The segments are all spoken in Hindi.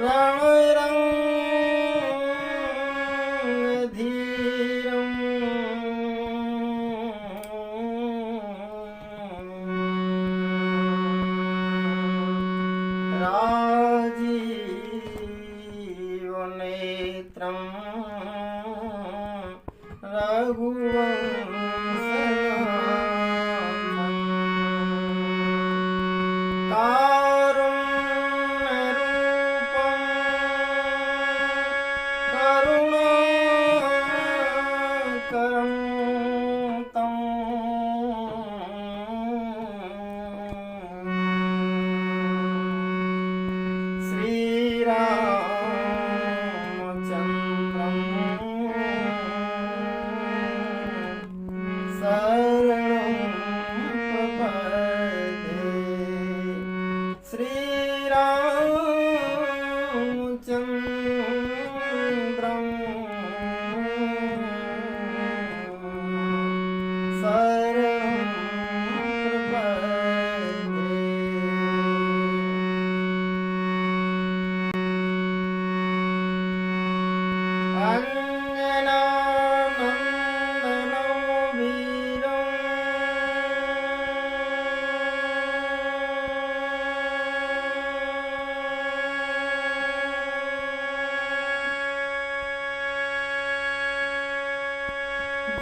रणरङ्गधीरम् राजीवनेत्रं रघुवंशनाथम् कारुण्यरूपं करुणाकरं तं श्रीरामचन्द्रं शरणं प्रपद्ये। श्रीरामचन्द्रं शरणं प्रपद्ये। अञ्जनानन्दनं वीरं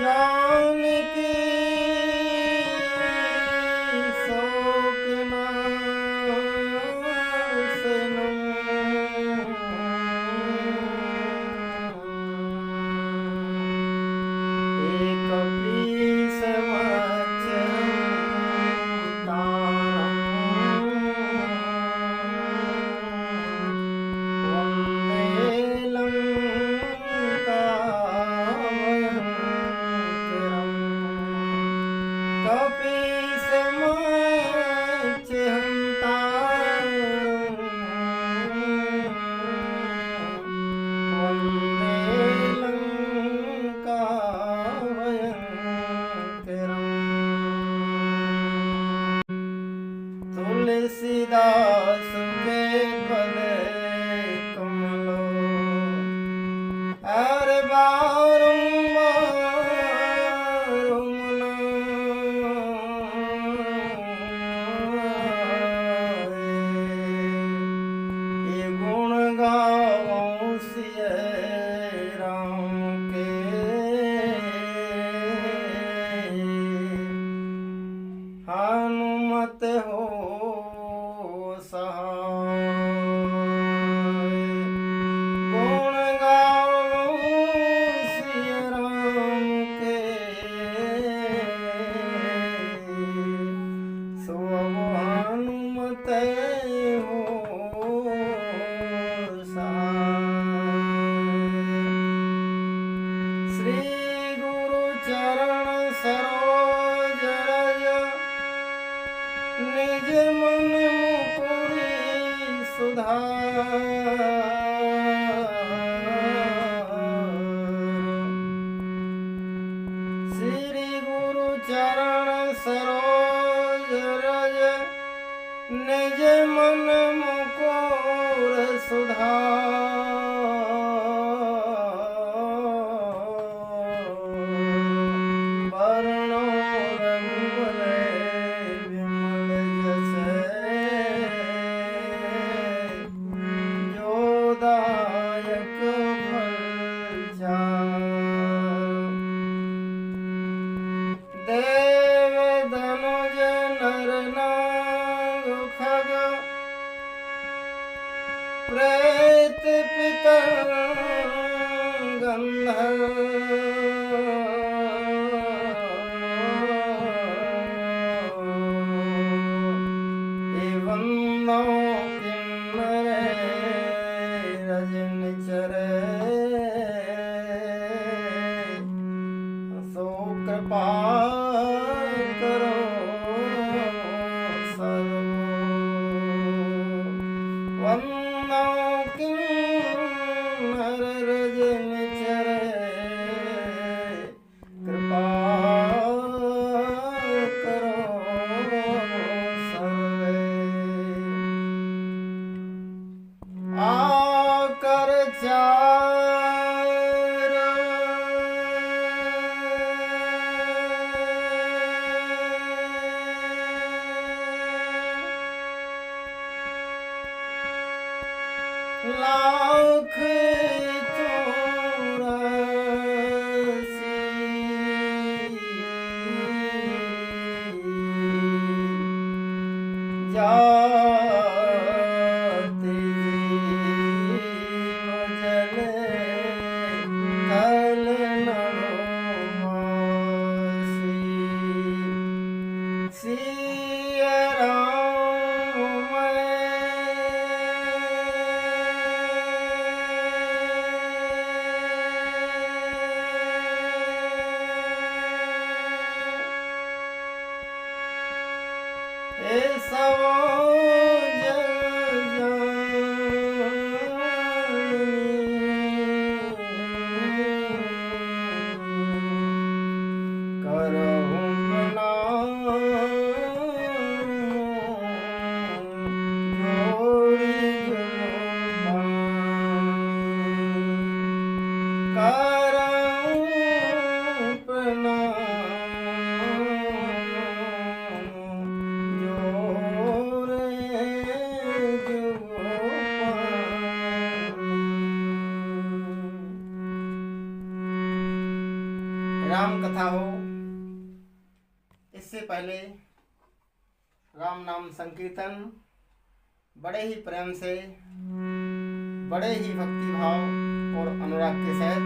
जानकी तुलसीदास के पद कमलो अरे बारंबार मनाए। ये गुण गाऊं सिया राम के हनुमत हो सहाय। गुण गाऊं सिया राम के सो हनुमत हो सहाय। श्री गुरु चरण सरोज रज निज मन मुकुरि सुधार। श्री गुरु चरण सरोज रज निज मन मुकुर सुधार। वर्णो रघुबर विमल जसै जोदायक फलचार। देव धनुज नर नाग खग प्रेत पितर गंधर्व वंदो किन्नर रजनिचर सो कृपा करो सर्व। वंदो किन्नर रजनिचर लाख चौरासी जाति जीव जले कल न होमासी। सिया राम ए सवो करहूँ प्रणाम जोड़ी करहूँ प्रणाम राम कथा हो इससे पहले राम नाम संकीर्तन बड़े ही प्रेम से, बड़े ही भक्ति भाव और अनुराग के साथ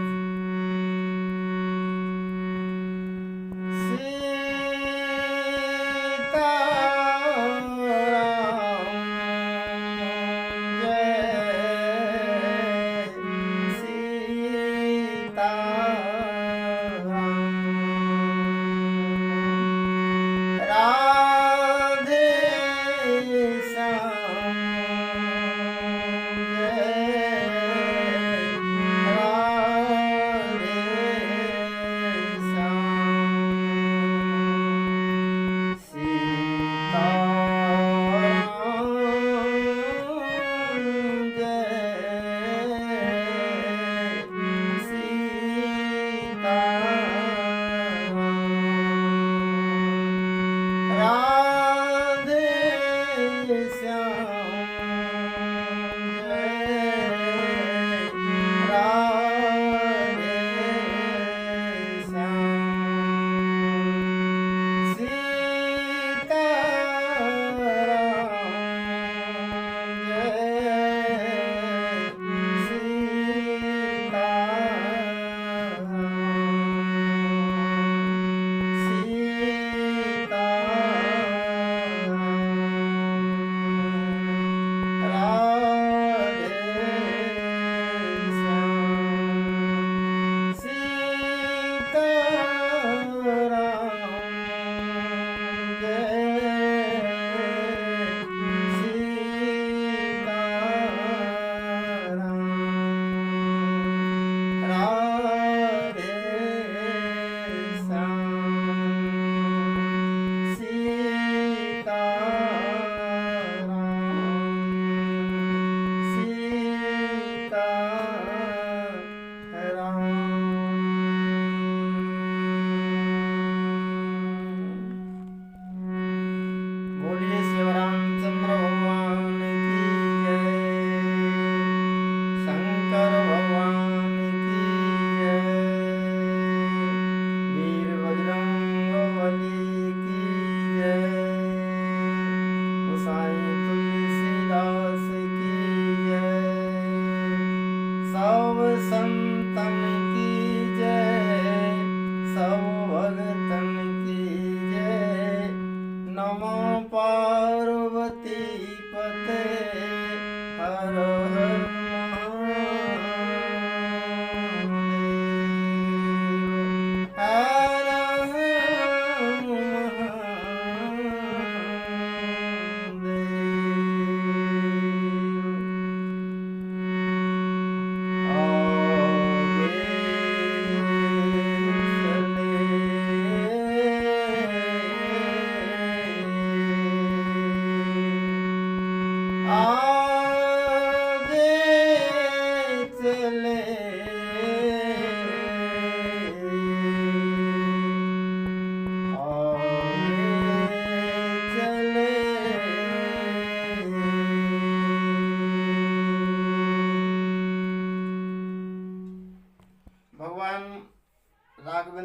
Ah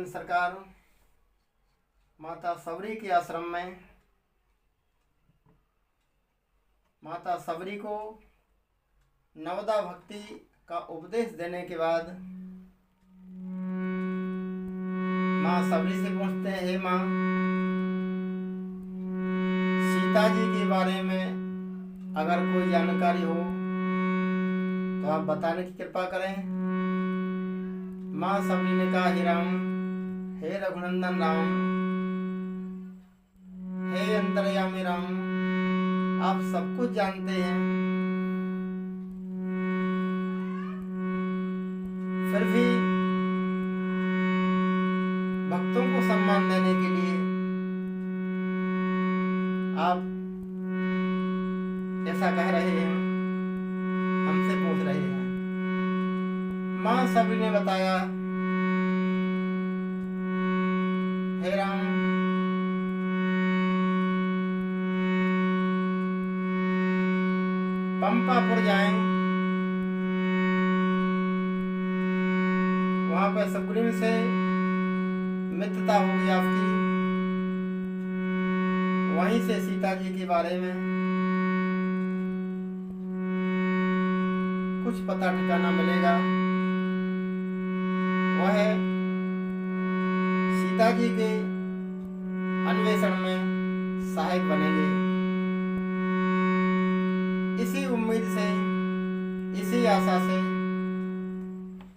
गोविंद सरकार माता सबरी के आश्रम में माता सबरी को नवदा भक्ति का उपदेश देने के बाद माँ सबरी से पूछते हैं, हे माँ, सीता जी के बारे में अगर कोई जानकारी हो तो आप बताने की कृपा करें। माँ सबरी ने कहा, हे राम, हे रघुनंदन राम, हे अंतर्यामी राम, आप सब कुछ जानते हैं, फिर भी भक्तों को सम्मान देने के लिए आप ऐसा कह रहे हैं, हमसे पूछ रहे हैं। माँ सबरी ने बताया, हे राम, पंपापुर जाएं, वहां पर सुग्रीव से मित्रता होगी आपकी, वहीं से सीता जी के बारे में कुछ पता ठिकाना मिलेगा। वह सीता जी के अन्वेषण में सहायक बनेंगे। इसी उम्मीद से, इसी आशा से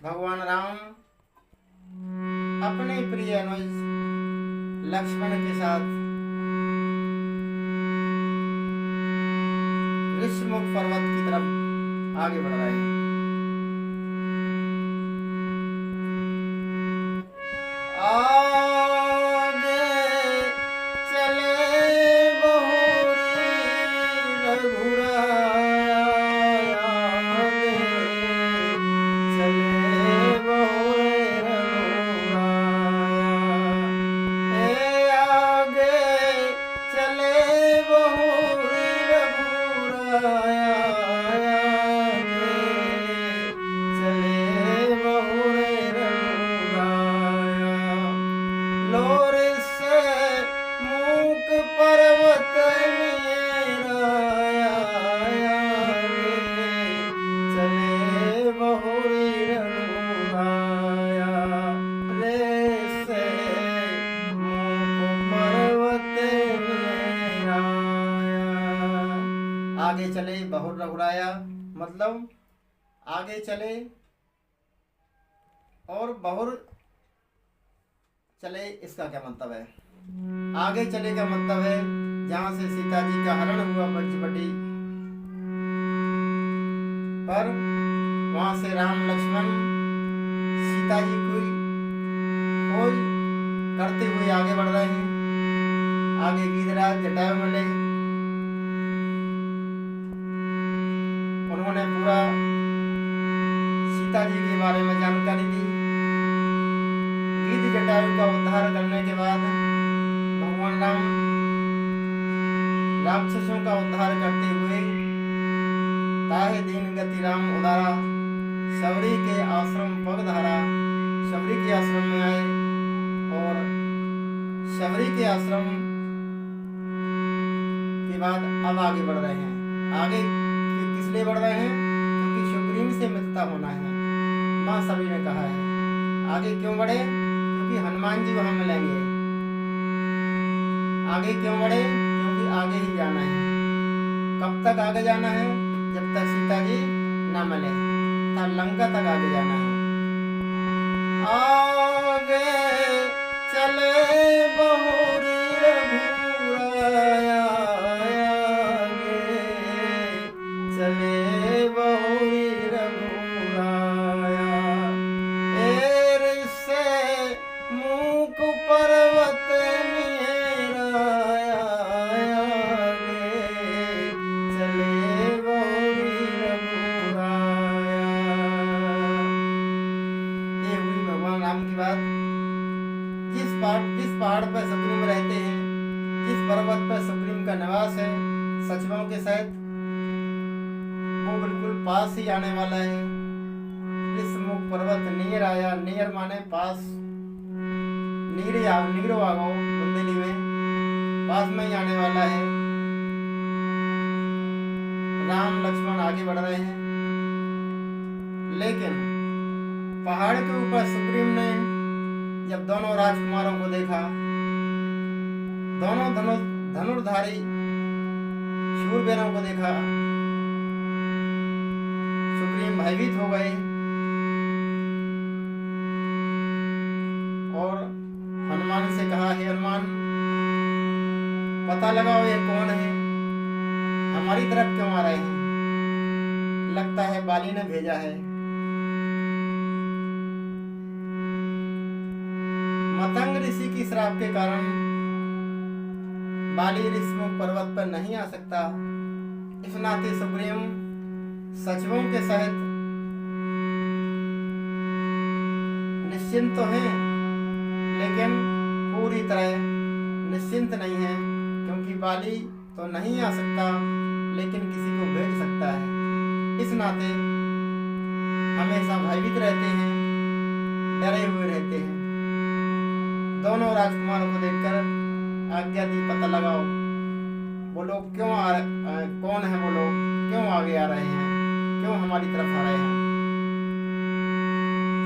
भगवान राम अपने प्रिय अनुज लक्ष्मण के साथ ऋषिमुख पर्वत की तरफ आगे बढ़ रहे हैं। आगे चले बहुरी रघुराया, आगे चले बहुरी रघुराया, हे आगे चले बहुरी रघुराया, आगे चले बहुर रघुराया मतलब आगे चले और बहुर चले, इसका क्या मतलब है? आगे चले का मतलब है जहां से सीता जी का हरण हुआ पंचवटी पर, वहां से राम लक्ष्मण सीता जी को खोज करते हुए आगे बढ़ रहे हैं। आगे गीधराज जटायु मिले, उन्होंने पूरा सीता जी के बारे में जानकारी दी। गीध जटायु का उद्धार करने के बाद भगवान राम राक्षसों का उद्धार करते हुए ताहे दीन गति राम उदारा सबरी के आश्रम पगधारा, सबरी के आश्रम में आए और सबरी के आश्रम के बाद अब आगे बढ़ रहे हैं। आगे किस लिए बढ़ रहे हैं? क्योंकि सुग्रीव से मित्रता होना है। माँ सबरी ने कहा है आगे क्यों बढ़े? क्योंकि हनुमान जी वहां मिलेंगे। आगे क्यों बढ़े? क्योंकि आगे ही जाना है। कब तक आगे जाना है? जब तक सीता जी न मिले, तब लंका तक आगे जाना है। आगे चले बहुरी रघुराया, आगे चले बहुरी रघुराया, एर से मूक पर्वत निराया, आगे चले बहुरी रघुराया। ये हुई भगवान राम की बात। जिस पहाड़ पर सुग्रीव रहते हैं, जिस पर्वत पर सुग्रीव का निवास है सचिवों के साथ, वो बिल्कुल पास ही आने वाला है। इस मुख पर्वत नियर आया, नियर माने पास, नीरो आगो बुंदेली में पास में ही आने वाला है। राम लक्ष्मण आगे बढ़ रहे हैं, लेकिन पहाड़ के ऊपर सुग्रीव ने जब दोनों राजकुमारों को देखा, दोनों धनुर्धारी शूरवीरों को देखा, सुग्रीव भयभीत हो गए और हनुमान से कहा, हे हनुमान, पता लगाओ ये कौन है, हमारी तरफ क्यों आ रहे हैं? लगता है बाली ने भेजा है। मतंग ऋषि की श्राप के कारण बाली ऋषिमुख पर्वत पर नहीं आ सकता। इस नाते सुग्रीव सचिवों के सहित निश्चिंत तो हैं, लेकिन पूरी तरह निश्चिंत नहीं है, क्योंकि बाली तो नहीं आ सकता लेकिन किसी को भेज सकता है। इस नाते हमेशा भयभीत रहते हैं, डरे हुए रहते हैं। दोनों राजकुमारों को देखकर आज्ञा दी, पता लगाओ वो लोग क्यों कौन है, वो लोग क्यों आगे आ रहे हैं, क्यों हमारी तरफ आ रहे हैं।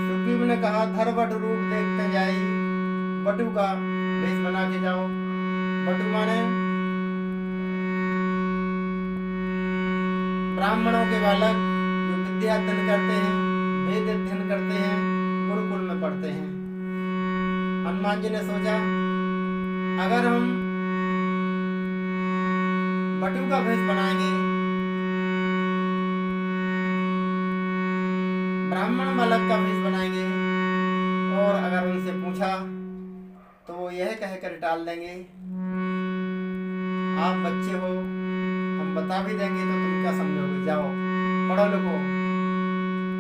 सुग्रीव ने कहा, धर बट रूप देखते जाई, बटु का भेष बना के जाओ। बटु माने ब्राह्मणों के बालक जो विद्या अध्ययन करते हैं, वेद अध्ययन करते हैं, गुरुकुल में पढ़ते हैं। हनुमान जी ने सोचा, अगर हम बटु का भेष बनाएंगे, ब्राह्मण बालक का भेष बनाएंगे, और अगर उनसे पूछा तो वो यह कहकर टाल देंगे, आप बच्चे हो, हम बता भी देंगे तो तुम क्या समझोगे, जाओ पढ़ो लिखो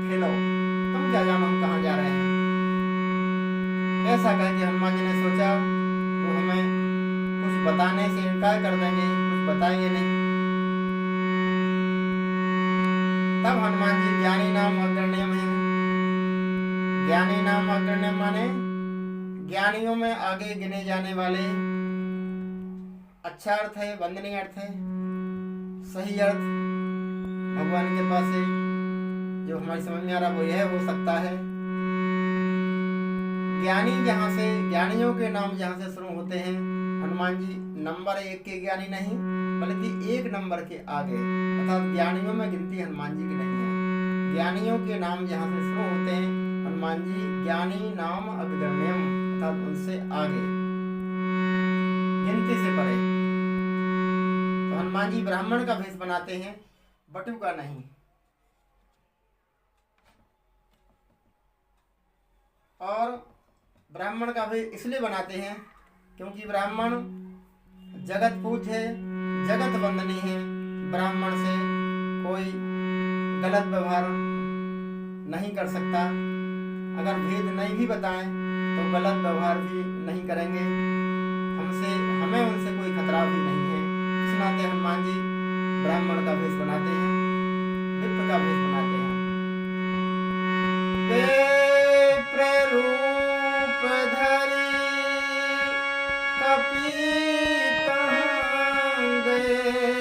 खेलो, तुम क्या जानो हम कहाँ जा रहे हैं। ऐसा कह के हनुमान जी ने सोचा वो हमें कुछ बताने से इनकार कर देंगे, कुछ बताएंगे नहीं। तब हनुमान जी ज्ञानी नाम अग्रण्य में, ज्ञानी नाम अग्रण्य माने ज्ञानियों में आगे गिने जाने वाले। अच्छा अर्थ है, वंदनीय अर्थ है, सही अर्थ भगवान के पास है, जो हमारी समझ में आ रहा वो यह हो सकता है। ज्ञानी जहाँ से, ज्ञानियों के नाम जहाँ से शुरू होते हैं, हनुमान जी नंबर 1 के ज्ञानी नहीं, बल्कि 1 नंबर के आगे, अर्थात ज्ञानियों में गिनती हनुमान जी की नहीं है। ज्ञानियों के नाम जहाँ से शुरू होते हैं, हनुमान जी ज्ञानी नाम अग्रण्यम, अर्थात उनसे आगे, गिनती से परे। तो हनुमान जी ब्राह्मण का भेष बनाते हैं, बटु का नहीं। और ब्राह्मण का भेष इसलिए बनाते हैं क्योंकि ब्राह्मण जगत पूज्य है, जगत वंदनीय है। ब्राह्मण से कोई गलत व्यवहार नहीं कर सकता। अगर भेद नहीं भी बताएं तो गलत व्यवहार भी नहीं करेंगे, हमें उनसे कोई खतरा भी नहीं है। इस नाते हनुमान जी ब्राह्मण का भेष बनाते हैं, विप्र का भेष बनाते हैं। विप्र रूप धरि कपि कहाँ गए,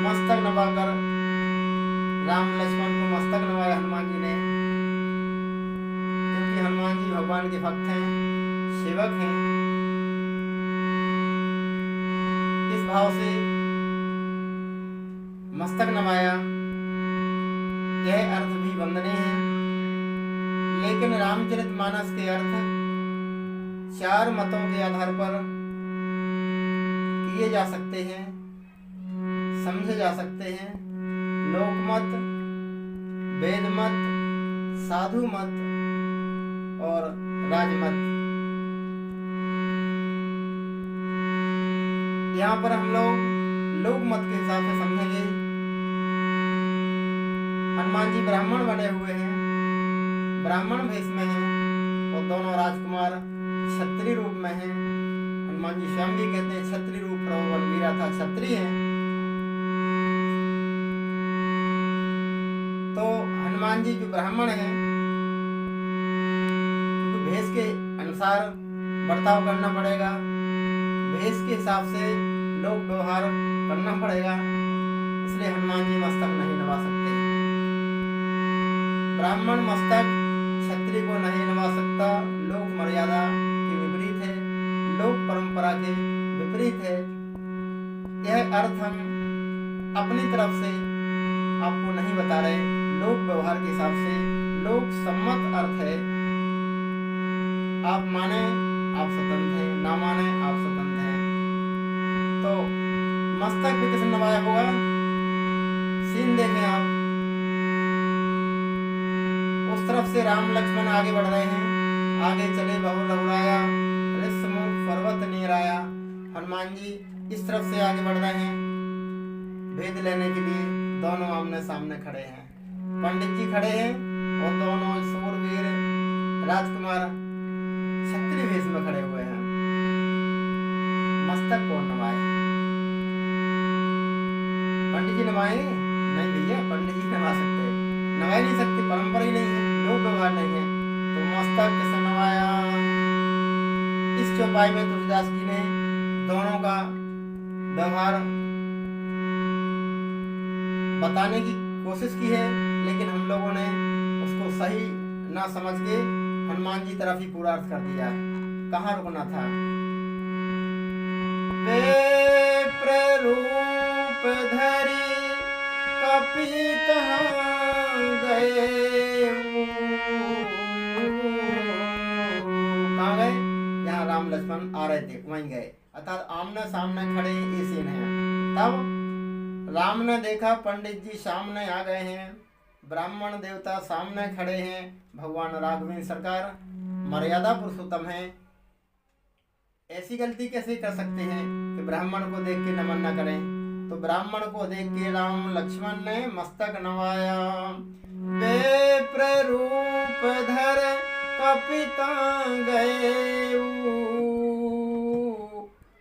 मस्तक नवाकर राम लक्ष्मण को मस्तक नवाया हनुमान जी ने, क्योंकि हनुमान जी भगवान के भक्त हैं, सेवक हैं। इस भाव से मस्तक नवाया, यह अर्थ भी वंदनीय है। लेकिन रामचरितमानस के अर्थ 4 मतों के आधार पर किए जा सकते हैं, समझे जा सकते हैं। लोकमत, वेदमत, साधु मत और राजमत। यहाँ पर हम लोग लोकमत के हिसाब से समझेंगे। हनुमान जी ब्राह्मण बने हुए हैं, ब्राह्मण भेष में हैं और दोनों राजकुमार क्षत्रिय रूप में हैं। हनुमान जी स्वयं भी कहते हैं क्षत्रिय रूप बलवीरा था, क्षत्रिय है। तो हनुमान जी जो ब्राह्मण हैं, भेष के अनुसार बर्ताव करना पड़ेगा, भेष के हिसाब से लोक व्यवहार करना पड़ेगा, इसलिए हनुमान जी मस्तक नहीं नवा सकते। ब्राह्मण मस्तक क्षत्रिय को नहीं नवा सकता, लोक मर्यादा के विपरीत है, लोक परंपरा के विपरीत है। यह अर्थ हम अपनी तरफ से आपको नहीं बता रहे, लोक व्यवहार के हिसाब से लोक सम्मत अर्थ है। आप माने आप स्वतंत्र हैं, ना माने आप स्वतंत्र हैं। तो मस्तक भी किसने नवाया होगा? सीन देखें आप, उस तरफ से राम लक्ष्मण आगे बढ़ रहे हैं, आगे चले बहु रघुराया ऋषमुख पर्वत नीराया। हनुमान जी इस तरफ से आगे बढ़ रहे हैं भेद लेने के लिए, दोनों आमने सामने खड़े हैं। पंडित जी खड़े हैं और दोनों शूरवीर राजकुमार क्षत्रिय वेश में खड़े हुए हैं। मस्तक कौन नवाए? पंडित जी नवाए? नहीं भैया, पंडित जी नवा सकते, नवाए नहीं सकते, परंपरा ही नहीं है, लोक व्यवहार नहीं है। तो मस्तक किसने नवाया? इस चौपाई में तुलसीदास जी ने दोनों का व्यवहार बताने की कोशिश की है, लेकिन हम लोगों ने उसको सही ना समझ के हनुमान जी तरफ ही पूरा अर्थ कर दिया। कहाँ रुकना था? रूप धरी कपि गए, कहाँ गए? यहाँ राम लक्ष्मण आ रहे थे, वहीं गए, अर्थात आमने सामने खड़े ये सीन है। तब राम ने देखा पंडित जी सामने आ गए हैं, ब्राह्मण देवता सामने खड़े हैं, भगवान राघवेंद्र सरकार मर्यादा पुरुषोत्तम है, ऐसी गलती कैसे कर सकते हैं कि ब्राह्मण को देख के नमन न करें? तो ब्राह्मण को देख के राम लक्ष्मण ने मस्तक नवाया। बेप्र रूप धर कपिता गए,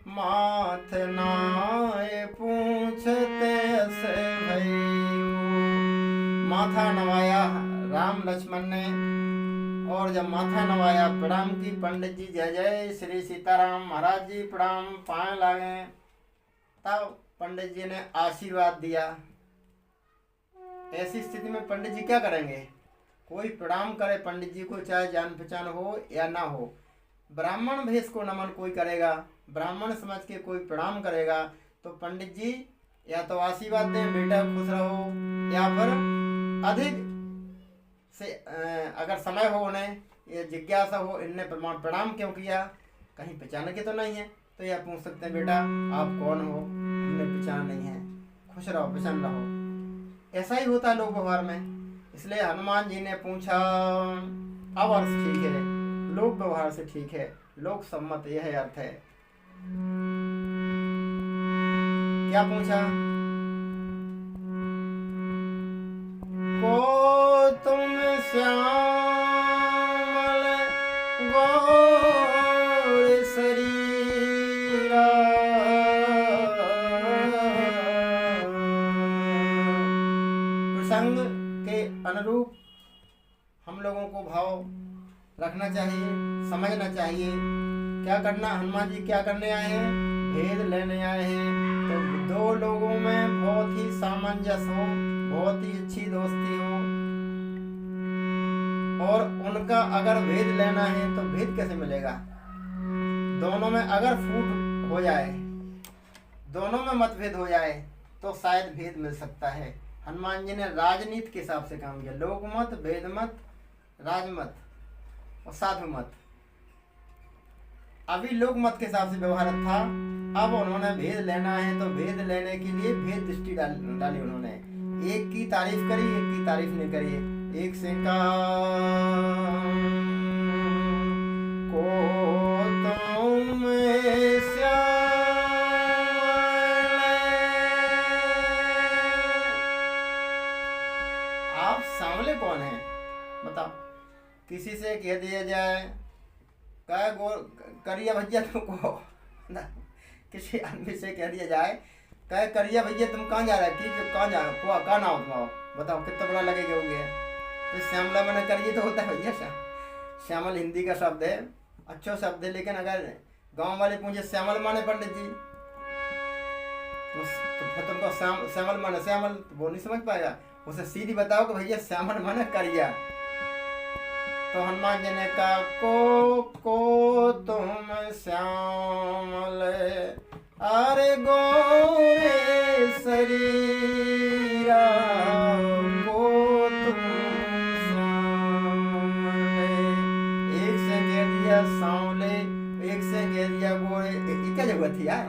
माथ नाय पूछते से भई। माथा नवाया राम लक्ष्मण ने, और जब माथा नवाया प्रणाम की, पंडित जी जय जय श्री सीताराम महाराज जी प्रणाम, पाए लागे। तब पंडित जी ने आशीर्वाद दिया। ऐसी स्थिति में पंडित जी क्या करेंगे? कोई प्रणाम करे पंडित जी को, चाहे जान पहचान हो या ना हो, ब्राह्मण भेष को नमन कोई करेगा, ब्राह्मण समझ के कोई प्रणाम करेगा, तो पंडित जी या तो आशीर्वाद दें बेटा खुश रहो, या फिर अधिक से अगर समय हो, उन्हें ये जिज्ञासा हो इनने प्रणाम क्यों किया, कहीं पहचान के तो नहीं है, तो यह पूछ सकते हैं बेटा आप कौन हो, हमने पहचान नहीं है, खुश रहो प्रसन्न रहो। ऐसा ही होता है लोक व्यवहार में। इसलिए हनुमान जी ने पूछा, अब अर्थ ठीक है, लोक व्यवहार से ठीक है, लोक सम्मत यह अर्थ है। क्या पूछा? को तुम श्यामल गौर शरीरा, प्रसंग के अनुरूप हम लोगों को भाव रखना चाहिए, समझना चाहिए। क्या करना? हनुमान जी क्या करने आए हैं? भेद लेने आए हैं। तो दो लोगों में बहुत ही सामंजस्य हो, बहुत ही अच्छी दोस्ती हो, और उनका अगर भेद लेना है तो भेद कैसे मिलेगा? दोनों में अगर फूट हो जाए, दोनों में मतभेद हो जाए, तो शायद भेद मिल सकता है। हनुमान जी ने राजनीति के हिसाब से काम किया, लोकमत, भेदमत, राजमत और साधु मत। अभी लोकमत के हिसाब से व्यवहार था, अब उन्होंने भेद लेना है तो भेद लेने के लिए भेद दृष्टि डाली उन्होंने। एक की तारीफ करी, एक की तारीफ नहीं करी। एक से को तुम आप सांवले कौन हैं बताओ? कह दिया जाए क्या करिया भैया तुमको किसी आदमी से कह दिया जाए क्या करिया भैया तुम कहाँ जा रहे हो, कि कहाँ जा रहे हो, कहाँ ना हो तुम, बताओ कितना बड़ा लगेगा हो गया। तो श्यामला मैंने करिए तो होता है भैया। श्यामल हिंदी का शब्द है, अच्छा शब्द है, लेकिन अगर गांव वाले पूछे श्यामल माने पंडित जी तो तुमको श्यामल माने श्यामल, तो वो नहीं समझ पाएगा। उसे सीधी बताओ कि भैया श्यामल माने करिया। तो हनुमान जी ने कहा को तुम श्यामल अरे गोरे शरीरा को तुम श्यामल। एक से कह दिया सांवले, एक से कह दिया गोरे, क्या जरूरत थी यार।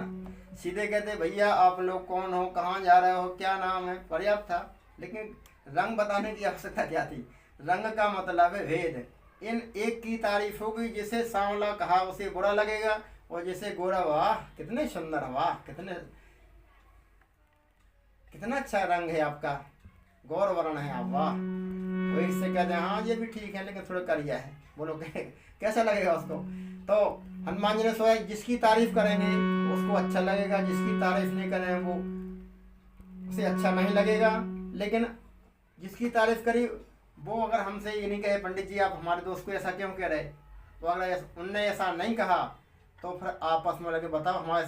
सीधे कहते भैया आप लोग कौन हो, कहाँ जा रहे हो, क्या नाम है, पर्याप्त था। लेकिन रंग बताने की आवश्यकता क्या थी। रंग का मतलब है भेद। इन एक की तारीफ होगी, जिसे सांवला कहा उसे बुरा लगेगा, और जिसे गोरा वाह कितने सुंदर, वाह कितना अच्छा रंग है आपका, गौर वर्ण है आप, वाह। वो एक से कहते हैं हाँ ये भी ठीक है लेकिन थोड़ा करिया है, बोलो कैसा लगेगा उसको। तो हनुमान जी ने सोचा जिसकी तारीफ करेंगे उसको अच्छा लगेगा, जिसकी तारीफ नहीं करेंगे वो उसे अच्छा नहीं लगेगा। लेकिन जिसकी तारीफ करी वो अगर हमसे ये नहीं कहे पंडित जी आप हमारे दोस्त को ऐसा क्यों कह रहे, तो अगर उनने ऐसा नहीं कहा तो फिर आपस में लगे बताओ हमारे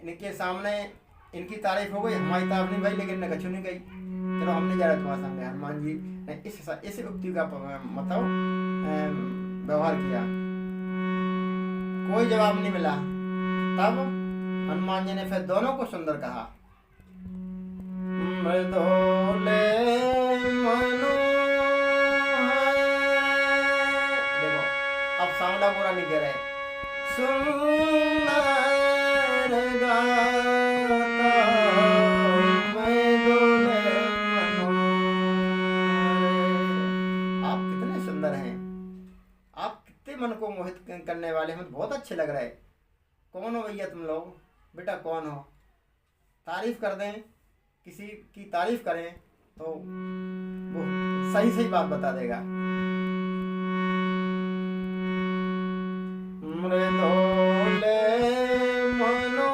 इनके सामने इनकी तारीफ हो गई, हमारी तारीफ नहीं भाई, लेकिन न कछु नहीं गई, चलो हम नहीं जा रहे तुम्हारे सामने। हनुमान जी ने इस उक्ति का मतलब व्यवहार किया, कोई जवाब नहीं मिला। तब हनुमान जी ने फिर दोनों को सुंदर कहा। मृदोले मनो, देखो अब सांवला गोरा नहीं कह रहे, सुंदर गाता मृदोले मनो। आप कितने सुंदर हैं, आप कितने मन को मोहित करने वाले हैं, बहुत अच्छे लग रहे। कौन हो भैया तुम लोग, बेटा कौन हो। तारीफ कर दें, किसी की तारीफ करें तो वो सही सही बात बता देगा। मृदोले मनो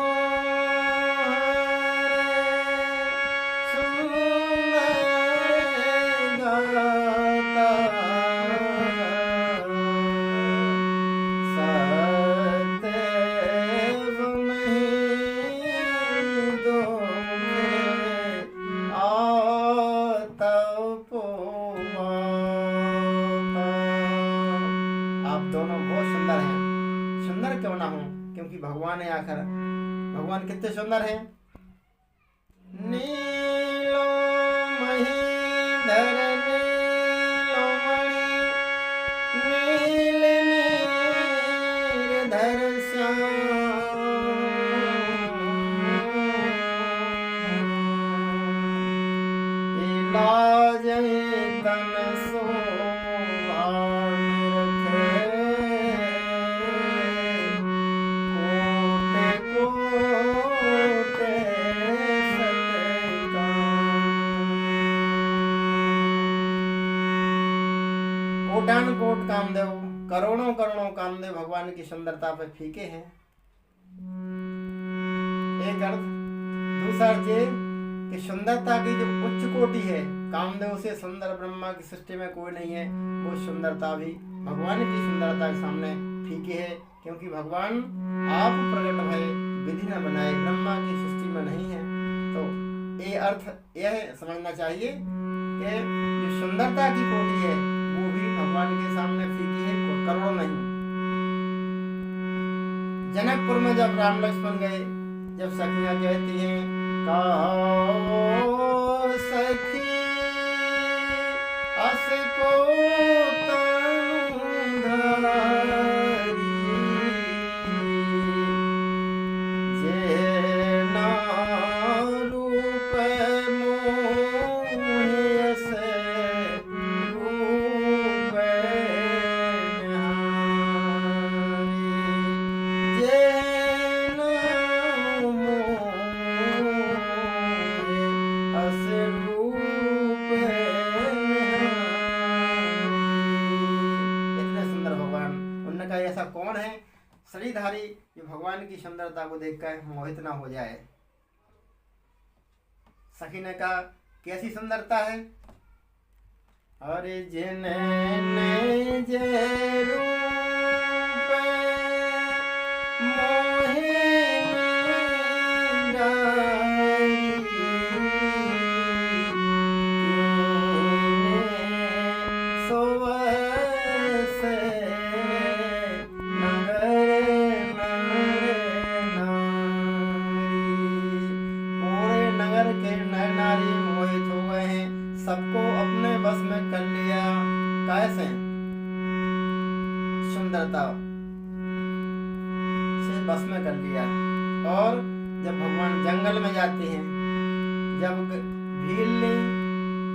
सुंदर गाता सतेव नहीं दोगे आप दोनों बहुत सुंदर हैं। सुंदर क्यों ना हो, क्योंकि भगवान है आखिर। भगवान कितने सुंदर हैं। नीलो महीधर नीलो मणि नील नीरधर श्याम इलाज तन शोभा कोटान कोट कामदेव, करोड़ों करोड़ों कामदेव भगवान की सुंदरता पे फीके हैं। एक अर्थ। दूसरा अर्थ ये कि सुंदरता की जो उच्च कोटि है, कामदेव से सुंदर ब्रह्मा की सृष्टि में कोई नहीं है, वो सुंदरता भी भगवान की सुंदरता के सामने फीकी है। क्योंकि भगवान आप प्रकट भय विधि न बनाए, ब्रह्मा की सृष्टि में नहीं है। तो ये अर्थ यह समझना चाहिए कि जो सुंदरता की कोटि है वो भी भगवान के सामने फीकी है, करोड़ों नहीं। जनकपुर में जब राम लक्ष्मण गए, जब सखियां कहती हैं कहो सखी अस को शरीरधारी जो भगवान की सुंदरता को देखकर मोहित ना हो जाए। सखी ने कहा कैसी सुंदरता है? अरे जिने जे रूप मोहे सबको अपने बस में कर लिया। कैसे? सुंदरता से बस में कर लिया। और जब भगवान जंगल में जाते हैं, जब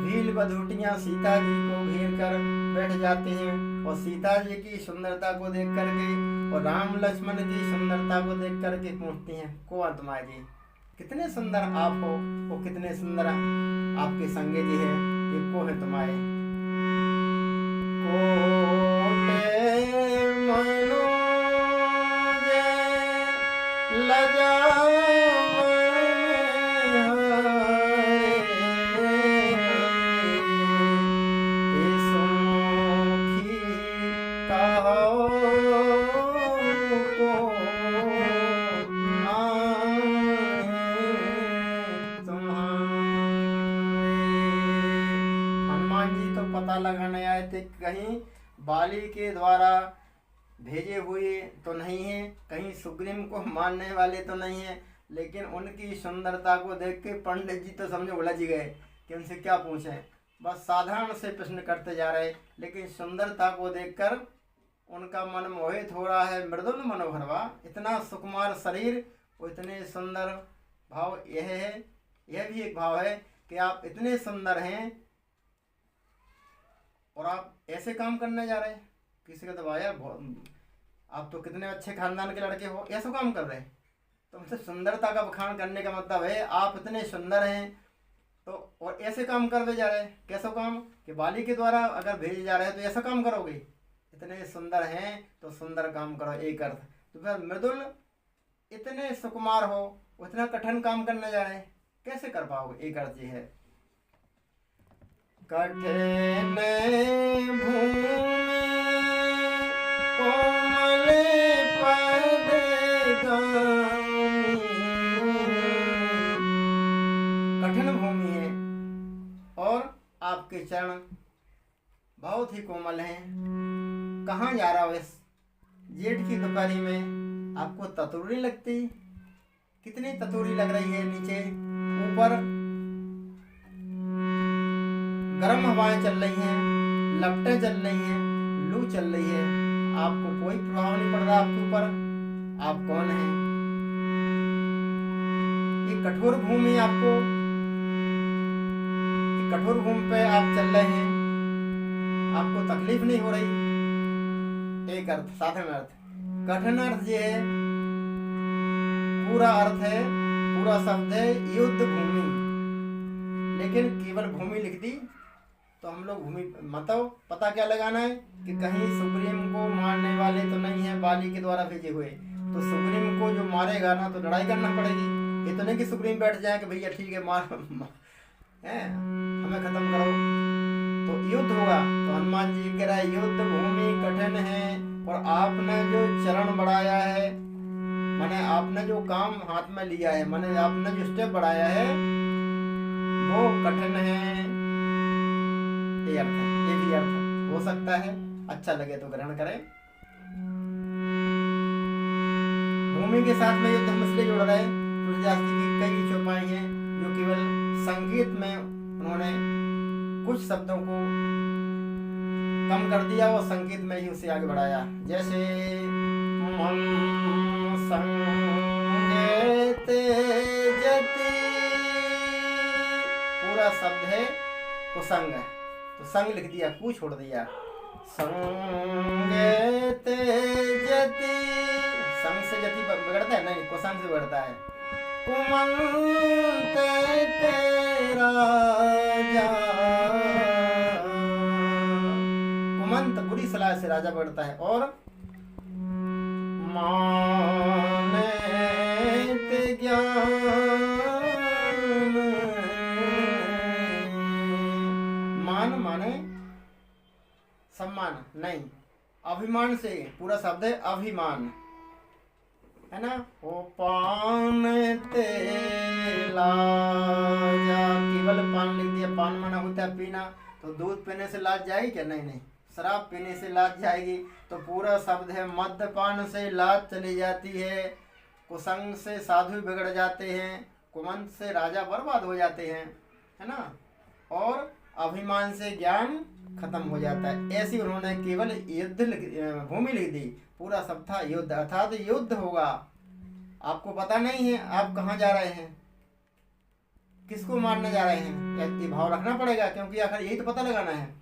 भील बधूटियां सीता जी को घेर कर बैठ जाते हैं और सीता जी की सुंदरता को देख करके और राम लक्ष्मण की सुंदरता को देख करके पूछती हैं को तुम्हारे जी कितने सुंदर आप हो, वो कितने सुंदर आपके संगे जी है, ये को है तुम्हारे। कोटे मनोज पता लगाने आए थे कहीं बाली के द्वारा भेजे हुए तो नहीं है, कहीं सुग्रीव को मारने वाले तो नहीं है, लेकिन उनकी सुंदरता को देख के पंडित जी तो समझो उलझ गए कि उनसे क्या पूछें। बस साधारण से प्रश्न करते जा रहे, लेकिन सुंदरता को देखकर उनका मन मोहित हो रहा है। मृदुल मनोहरवा, इतना सुकुमार शरीर और इतने सुंदर भाव, यह है, यह भी एक भाव है कि आप इतने सुंदर हैं और आप ऐसे काम करने जा रहे हैं। किसी का तो यार आप तो कितने अच्छे खानदान के लड़के हो, ऐसा काम कर रहे हैं। तो मतलब सुंदरता का बखान करने का मतलब है आप इतने सुंदर हैं तो और ऐसे काम करते जा रहे हैं। कैसा काम? कि बाली के द्वारा अगर भेजे जा रहे हैं तो ऐसा काम करोगे। इतने सुंदर हैं तो सुंदर काम करो, एक अर्थ। तो फिर मृदुल इतने सुकुमार हो, उतना कठिन काम करने जा रहे हैं, कैसे कर पाओगे? एक अर्थ ये है। कठिन भूमि कोमल पद गामी, कठिन भूमि है और आपके चरण बहुत ही कोमल हैं। कहाँ जा रहा हो इस जेठ की दोपहरी में? आपको ततुरी लगती? कितनी ततुरी लग रही है नीचे, ऊपर गर्म हवाएं चल रही हैं, लपटें चल रही हैं, लू चल रही है, आपको कोई प्रभाव नहीं पड़ रहा आपके ऊपर। आप कौन हैं? एक कठोर भूमि, आपको एक कठोर भूमि पे आप चल रहे हैं, आपको तकलीफ नहीं हो रही। एक अर्थ, साधारण अर्थ। कठिन अर्थ ये है, पूरा अर्थ है, पूरा शब्द है युद्ध भूमि, लेकिन केवल भूमि लिख दी तो हम लोग भूमि मतलब पता क्या लगाना है कि कहीं सुग्रीव को मारने वाले तो नहीं है बाली के द्वारा भेजे हुए। तो सुग्रीव को जो मारेगा ना तो लड़ाई करना पड़ेगी। ये तो नहीं कि सुग्रीव बैठ जाए कि भैया ठीक है मार है हमें खत्म करो, तो युद्ध होगा। तो हनुमान जी कह रहा है युद्ध भूमि कठिन है और आपने जो चरण बढ़ाया है, माने आपने जो काम हाथ में लिया है, माने आपने जो स्टेप बढ़ाया है वो कठिन है। ये अर्थ है, ये भी अर्थ हो सकता है, अच्छा लगे तो ग्रहण करें। भूमि के साथ में युद्ध हम इसलिए जोड़ रहे हैं, तुलसीदास जी की कई चौपाई हैं जो केवल संगीत में उन्होंने कुछ शब्दों को कम कर दिया और संगीत में ही उसे आगे बढ़ाया। जैसे मन संगीत जति, पूरा शब्द है कुसंग, तो संग लिख दिया, कू छोड़ दिया। संगीत जति, संग से जति बिगड़ता है नहीं, कुसंग से बिगड़ता है। कुमंत तेरा कुमंत बुरी सलाह से राजा बढ़ता है। और मानत ज्ञान। मान माने सम्मान नहीं, अभिमान से पूरा शब्द है अभिमान, है ना। ओ पान तेला, केवल पान लिख दिया। पान माना होता है पीना, तो दूध पीने से लाज जाएगी क्या? नहीं नहीं। शराब पीने से लाज जाएगी, तो पूरा शब्द है मद्यपान से लाज चली जाती है, कुसंग से साधु बिगड़ जाते हैं, कुमंत से राजा बर्बाद हो जाते हैं, है ना। और अभिमान से ज्ञान खत्म हो जाता है। ऐसी उन्होंने केवल युद्ध भूमि लिख दी, पूरा सब था युद्ध, अर्थात युद्ध होगा। आपको पता नहीं है आप कहाँ जा रहे हैं, किसको मारने जा रहे हैं, ये भाव रखना पड़ेगा, क्योंकि आखिर यही तो पता लगाना है।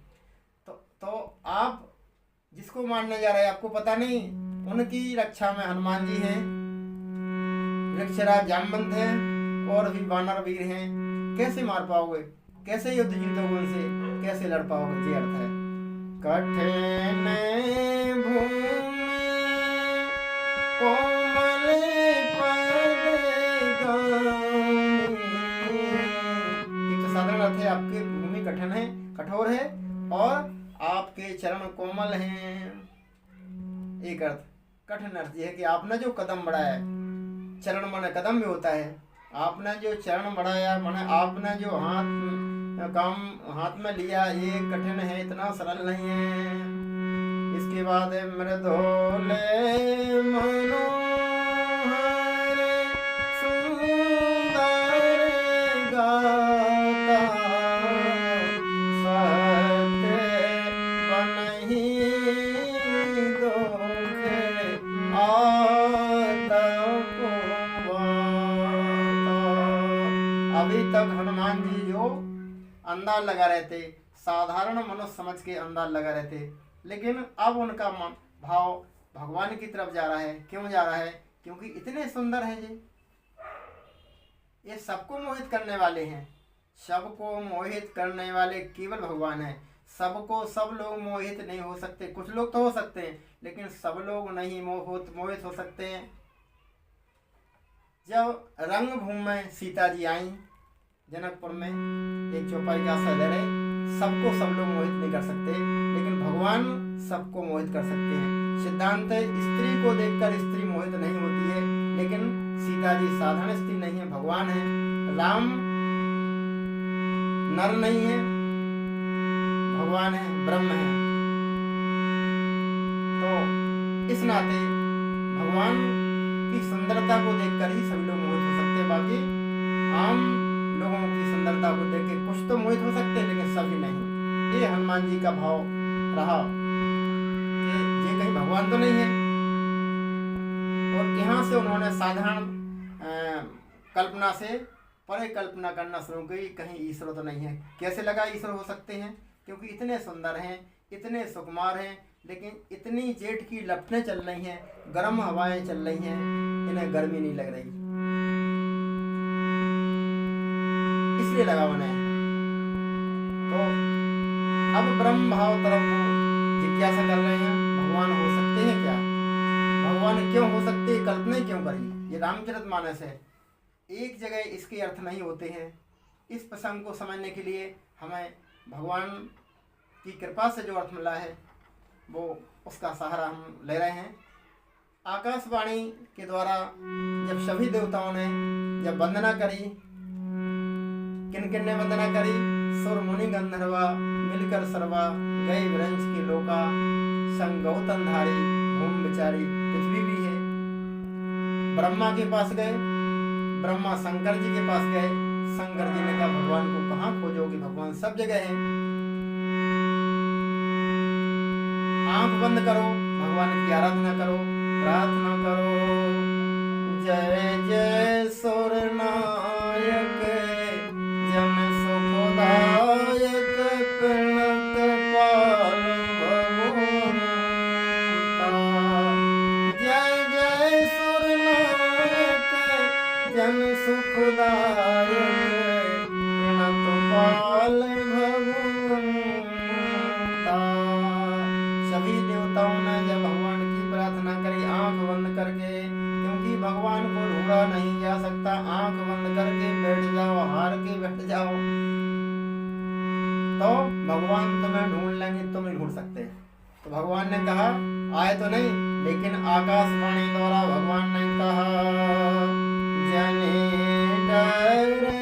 तो आप जिसको मारने जा रहे हैं आपको पता नहीं, उनकी रक्षा में हनुमान जी हैं, वृक्षराज जामवंत हैं, और भी वानर वीर हैं। कैसे मार पाओगे, कैसे युद्ध जीतोगे उनसे, कैसे लड़ पाओगे? ये अर्थ है। कठिन भूमि कोमल पद गामी। एक तो साधारण अर्थ है, आपकी भूमि कठिन है, कठोर है, और आपके चरण कोमल हैं। एक अर्थ। कठिन अर्थ यह है कि आपने जो कदम बढ़ाया, चरण माने कदम भी होता है, आपने जो चरण बढ़ाया माने आपने जो हाथ में लिया, ये कठिन है, इतना सरल नहीं है। इसके बाद है मृदोले मनोहर सुंदर गाता, सत्य बनहि दोखे आता पोवाता। अभी तक हनुमान जी जो अंदाज लगा रहे थे, साधारण मनुष्य समझ के अंदाज लगा रहे थे, लेकिन अब उनका भाव भगवान की तरफ जा रहा है। क्यों जा रहा है? क्योंकि इतने सुंदर हैं जी, ये सबको मोहित करने वाले हैं। सबको मोहित करने वाले केवल भगवान हैं। सबको सब लोग मोहित नहीं हो सकते, कुछ लोग तो हो सकते हैं, लेकिन सब लोग नहीं मोहित हो सकते हैं। जब रंगभूमि में सीता जी आई जनकपुर में, एक चौपाई का आश्रय ले रहे, सबको सब लोग मोहित नहीं कर सकते, लेकिन भगवान सबको मोहित कर सकते हैं। सिद्धांत है, स्त्री को देखकर स्त्री मोहित नहीं होती है, लेकिन सीता जी साधारण स्त्री नहीं है, भगवान है। राम नर नहीं है, भगवान है, ब्रह्म है। तो इस नाते भगवान की सुंदरता को देखकर ही सभी लोग मोहित हो सकते हैं। बाकी आम लोगों की सुंदरता को देख के कुछ तो मोहित हो सकते हैं, लेकिन सभी नहीं। ये हनुमान जी का भाव रहा कि ये कहीं भगवान तो नहीं है। और यहाँ से उन्होंने साधारण कल्पना से परे कल्पना करना शुरू की, कहीं ईश्वर तो नहीं है। कैसे लगा ईश्वर हो सकते हैं? क्योंकि इतने सुंदर हैं, इतने सुकुमार हैं, लेकिन इतनी जेठ की लपटें चल रही हैं, गर्म हवाएं चल रही हैं, इन्हें गर्मी नहीं लग रही, इसलिए लगा उन्हें। तो अब ब्रह्म भाव तरफ वो जिज्ञासा कर रहे हैं, भगवान हो सकते हैं क्या? भगवान क्यों हो सकते हैं? कल्पना क्यों करी? ये रामचरितमानस है, एक जगह इसके अर्थ नहीं होते हैं। इस प्रसंग को समझने के लिए हमें भगवान की कृपा से जो अर्थ मिला है, वो उसका सहारा हम ले रहे हैं। आकाशवाणी के द्वारा जब सभी देवताओं ने जब वंदना करी, किन किन ने वंदना करी? सुर मुनि गंधर्वा मिलकर सर्वा, गए विरंज की लोका, संग गौतमधारी भूम बिचारी। पृथ्वी भी है। ब्रह्मा के पास गए, ब्रह्मा शंकर जी के पास गए, शंकर जी ने कहा भगवान को कहाँ खोजोगे, भगवान सब जगह है। आंख बंद करो, भगवान की आराधना करो, प्रार्थना करो। जय जय सुर नायक जन सुखदायक, प्रणत पाल भगवंता। जय जय सुर नायक जन सुखदायक, प्रणत पाल भगवंता। सभी देवताओं ने जब भगवान की प्रार्थना करी, आंख बंद कर ढूंढा नहीं जा सकता। आंख बंद करके बैठ जाओ, हार के बैठ जाओ, तो भगवान तुम्हें ढूंढ लेंगे, तुम नहीं ढूंढ सकते। तो भगवान ने कहा, आए तो नहीं, लेकिन आकाशवाणी द्वारा भगवान ने कहा, जने डरे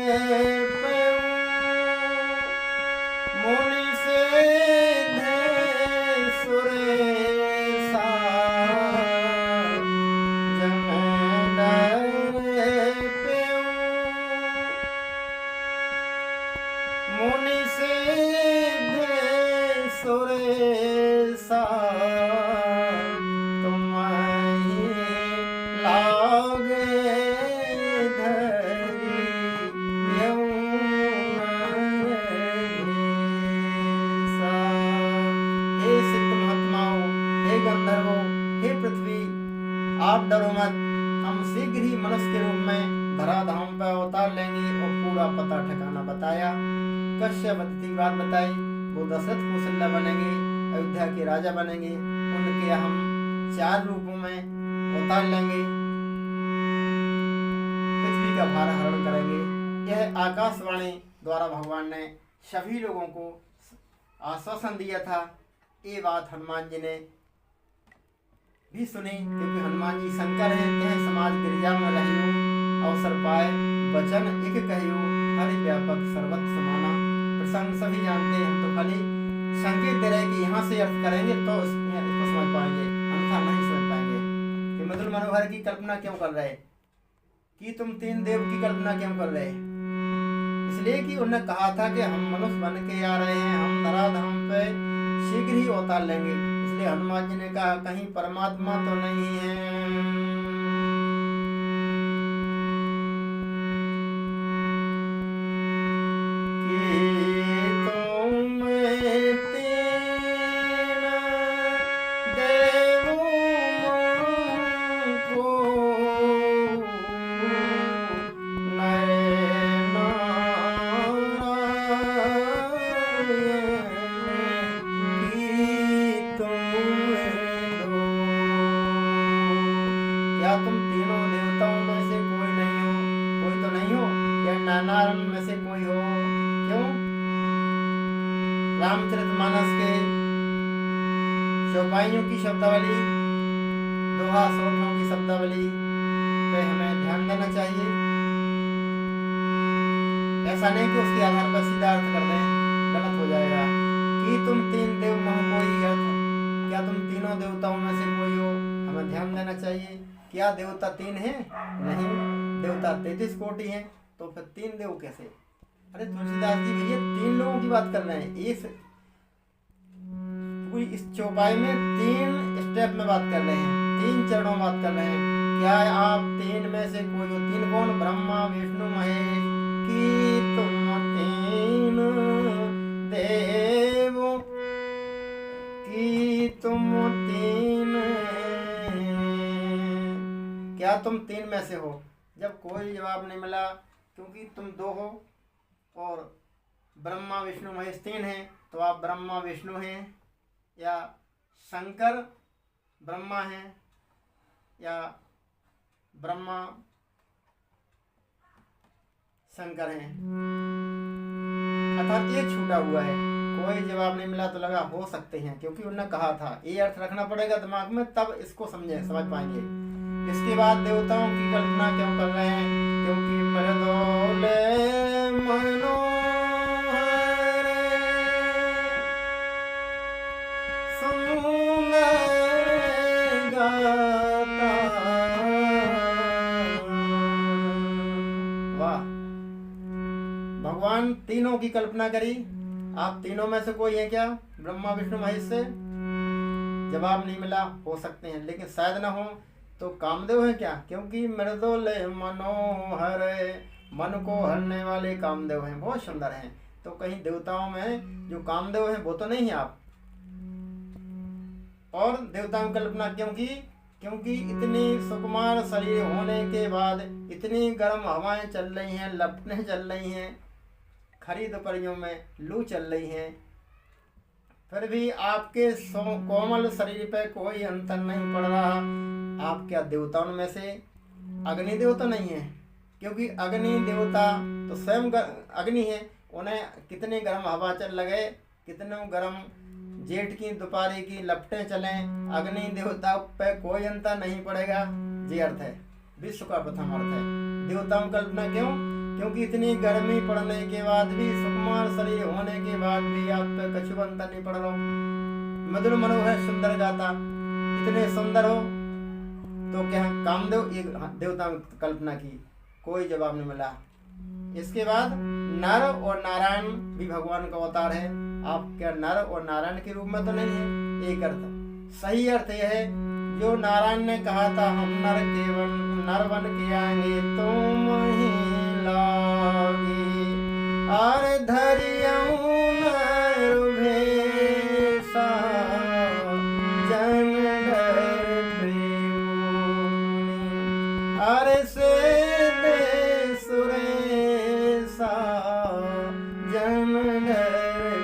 मुनि सिद्ध सुरेशा, जने डरे मुनि सिद्ध सुरेशा, तुम्हें लागे धरी यमुना। हे सिद्ध महात्माओं, हे गंधर्वों, हे पृथ्वी, आप डरो मत, हम शीघ्र ही मनुष्य के रूप में धराधाम पर अवतार लेंगे। और पूरा पता ठिकाना बताया, कश्यप अतिथि की बात बताई, वो दशरथ कौशल्या बनेंगे, अयोध्या के राजा बनेंगे, उनके हम 4 रूपों में अवतार लेंगे, पृथ्वी का भार हरण करेंगे। यह आकाशवाणी द्वारा भगवान ने सभी लोगों को आश्वासन दिया था। ये बात हनुमान जी ने भी सुनी, क्योंकि हनुमान जी शंकर हैं। यह समाज गिरजा में रहियो, अवसर पाए वचन एक कहियो, हरि व्यापक सर्वत्र समाना। प्रसंग सभी जानते हैं, हम तो खाली संकेत दे रहे हैं कि यहाँ से अर्थ करेंगे तो इसको समझ पाएंगे, अन्यथा नहीं समझ पाएंगे। कि मधुर मनोहर की कल्पना क्यों कर रहे, कि तुम 3 देव की कल्पना क्यों कर रहे? इसलिए कि उन्होंने कहा था कि हम मनुष्य बन के आ रहे हैं, हम धराधाम पे शीघ्र ही अवतार लेंगे। इसलिए हनुमान जी ने कहा, कहीं परमात्मा तो नहीं है। तुम तीनों देवताओं में से कोई नहीं हो, कोई तो नहीं हो, या नारायण में से कोई हो? क्यों? रामचरितमानस के चौपाइयों की शब्दावली, दोहा सोठों की शब्दावली पे हमें ध्यान देना चाहिए। ऐसा नहीं कि उसके आधार पर सीधा अर्थ कर दें, गलत हो जाएगा। कि तुम 3 देव मह कोई अर्थ, क्या तुम तीनों देवताओं में से कोई हो? हमें ध्यान देना चाहिए। क्या देवता 3 हैं? नहीं, देवता 33 कोटि हैं। तो फिर 3 देव कैसे? अरे तुलसीदास जी भैया 3 लोगों की बात कर रहे हैं। इस चौपाई में 3 स्टेप में बात कर रहे हैं, 3 चरणों में बात कर रहे हैं। क्या आप 3 में से कोई हो? 3 कौन? ब्रह्मा विष्णु महेश। कि तुम 3 देव, कि तुम 3, क्या तुम 3 में से हो? जब कोई जवाब नहीं मिला, क्योंकि तुम 2 हो और ब्रह्मा विष्णु महेश 3 हैं, तो आप ब्रह्मा विष्णु हैं, या शंकर ब्रह्मा हैं, या ब्रह्मा शंकर हैं। अर्थात ये छूटा हुआ है। कोई जवाब नहीं मिला तो लगा हो सकते हैं, क्योंकि उन्होंने कहा था। ये अर्थ रखना पड़ेगा दिमाग में, तब इसको समझ पाएंगे। इसके बाद देवताओं की कल्पना क्यों कर रहे हैं? क्योंकि मृदोले मनोहर सुंदर गाता। वाह, भगवान तीनों की कल्पना करी। आप तीनों में से कोई है क्या? ब्रह्मा विष्णु महेश से जवाब नहीं मिला। हो सकते हैं, लेकिन शायद ना हो। तो कामदेव है क्या? क्योंकि मृदुल मनोहर, मन को हरने वाले कामदेव हैं, बहुत सुंदर हैं। तो कहीं देवताओं में जो कामदेव हैं वो तो नहीं है आप। और देवताओं की कल्पना क्यों की? क्योंकि इतनी सुकुमार शरीर होने के बाद इतनी गर्म हवाएं चल रही हैं, लपटें चल रही हैं, खरी दोपहरियों में लू चल रही हैं, फिर भी आपके कोमल शरीर पर कोई अंतर नहीं पड़ रहा। आप क्या देवताओं में से अग्निदेव तो नहीं है, क्योंकि अग्नि देवता तो स्वयं अग्नि है। उन्हें कितने गर्म हवा चल लगे, कितने गर्म जेठ की दोपहरी की लपटें चलें, अग्नि देवता पे कोई अंतर नहीं पड़ेगा। ये अर्थ है, विश्व का प्रथम अर्थ है। देवताओं कल्पना क्यों? क्योंकि इतनी गर्मी पड़ने के बाद भी, सुकुमार शरीर होने के बाद भी आप पे कछु अंतर नहीं पड़ रहा। मधुर मनो है, सुंदर गाता, इतने सुंदर हो तो क्या कामदेव ये देवताओं की कल्पना की? कोई जवाब नहीं मिला। इसके बाद नर और नारायण भी भगवान का अवतार है। आप क्या नर और नारायण के रूप में तो नहीं है? एक अर्थ। सही अर्थ यह है, जो नारायण ने कहा था हम नर बन के आएंगे तुम ही लागे, और धरियऊ नर भेषा जन डर प्रेम, अरे से दे सुरेशा जन डर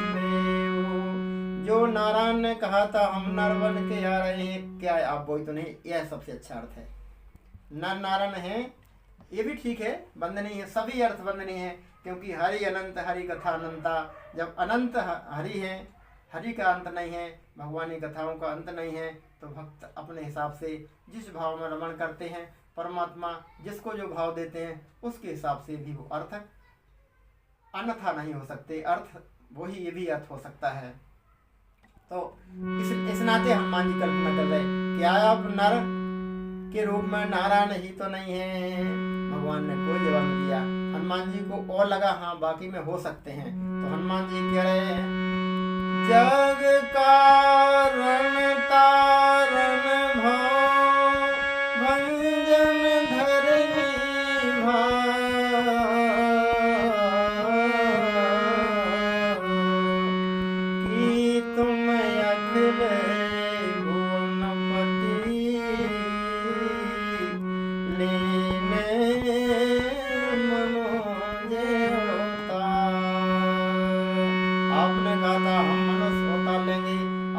प्रेम। जो नारायण ने कहा था हम नर बन के आ रहे हैं, क्या आप वही तो नहीं? यह सबसे अच्छा अर्थ है। नर नारायण है, ये भी ठीक है, वंदनीय है, सभी अर्थ वंदनीय है, क्योंकि हरि अनंत, हरि कथा अनंता। जब अनंत हरि है, हरि का अंत नहीं है, भगवान की कथाओं का अंत नहीं है, तो भक्त अपने हिसाब से जिस भाव में रमण करते हैं, परमात्मा जिसको जो भाव देते हैं उसके हिसाब से भी वो अर्थ अन्यथा नहीं हो सकते। अर्थ वही, ये भी अर्थ हो सकता है। तो इस नाते हनुमान जी कल्पना कर रहे, क्या आप नर के रूप में नारायण ही तो नहीं है? भगवान ने कोई जवाब नहीं दिया। हनुमान जी को और लगा हाँ बाकी में हो सकते हैं, तो हनुमान जी कह रहे हैं, जग कारण तारण भाव भंजन धरनी भाव, कि तुम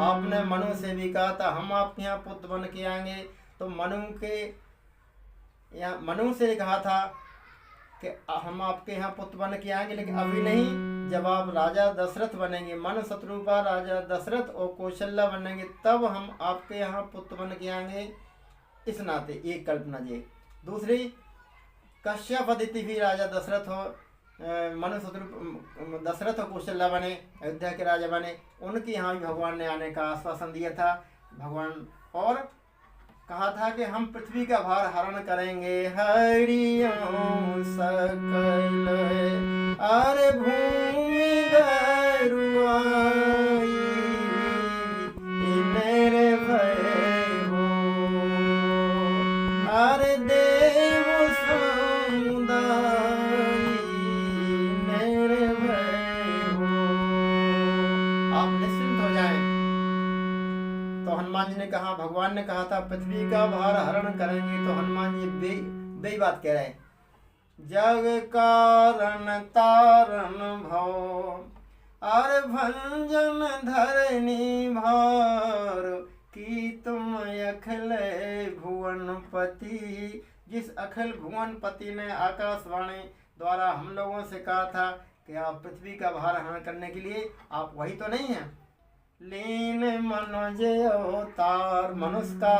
अखिल मनु से भी कहा था हम आपके यहाँ पुत्र बन के आएंगे, तो मनु से कहा था कि हम आपके यहाँ पुत्र बन के आएंगे, लेकिन अभी नहीं, जब आप राजा दशरथ बनेंगे, मन शत्रुपा राजा दशरथ और कौशल्या बनेंगे, तब हम आपके यहाँ पुत्र बन के आएंगे। इस नाते एक कल्पना जी। दूसरी, कश्यप अदिति भी राजा दशरथ हो, मनु शत्रु दशरथ और कौशल्या बने, अयोध्या के राजा बने, उनके यहाँ भी भगवान ने आने का आश्वासन दिया था भगवान, और कहा था कि हम पृथ्वी का भार हरण करेंगे। हरिओं सकल अरे भूमि गरुआई, मेरे भय हो अरे देव हनुमान जी ने कहा, भगवान ने कहा था पृथ्वी का भार हरण करेंगे, तो हनुमान जी बे बात कह रहे, जग कारण तारण भव और भंजन धरनी भार, कि तुम अखिल भुवन पति। जिस अखिल भुवन पति ने आकाशवाणी द्वारा हम लोगों से कहा था कि आप पृथ्वी का भार हरण करने के लिए, आप वही तो नहीं हैं? लीन मनोज अवतार, मनुष्य का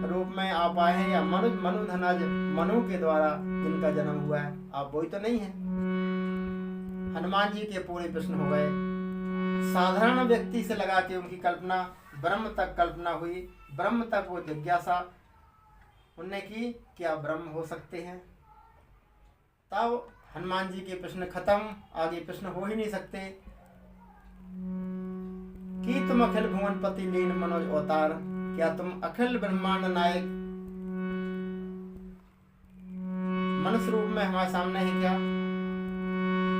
रूप में आप आए हैं, या मनु धनाज मनु के द्वारा जिनका जन्म हुआ है, आप वही तो नहीं है? हनुमान जी के पूरे प्रश्न हो गए। साधारण व्यक्ति से लगा के उनकी कल्पना ब्रह्म तक कल्पना हुई, ब्रह्म तक वो जिज्ञासा उनने की, क्या ब्रह्म हो सकते हैं? तब हनुमान जी के प्रश्न खत्म, आगे प्रश्न हो ही नहीं सकते। कि तुम अखिल भुवन पति लीन मनोज अवतार, क्या तुम अखिल ब्रह्मांड नायक मनुष्य रूप में हमारे सामने है क्या?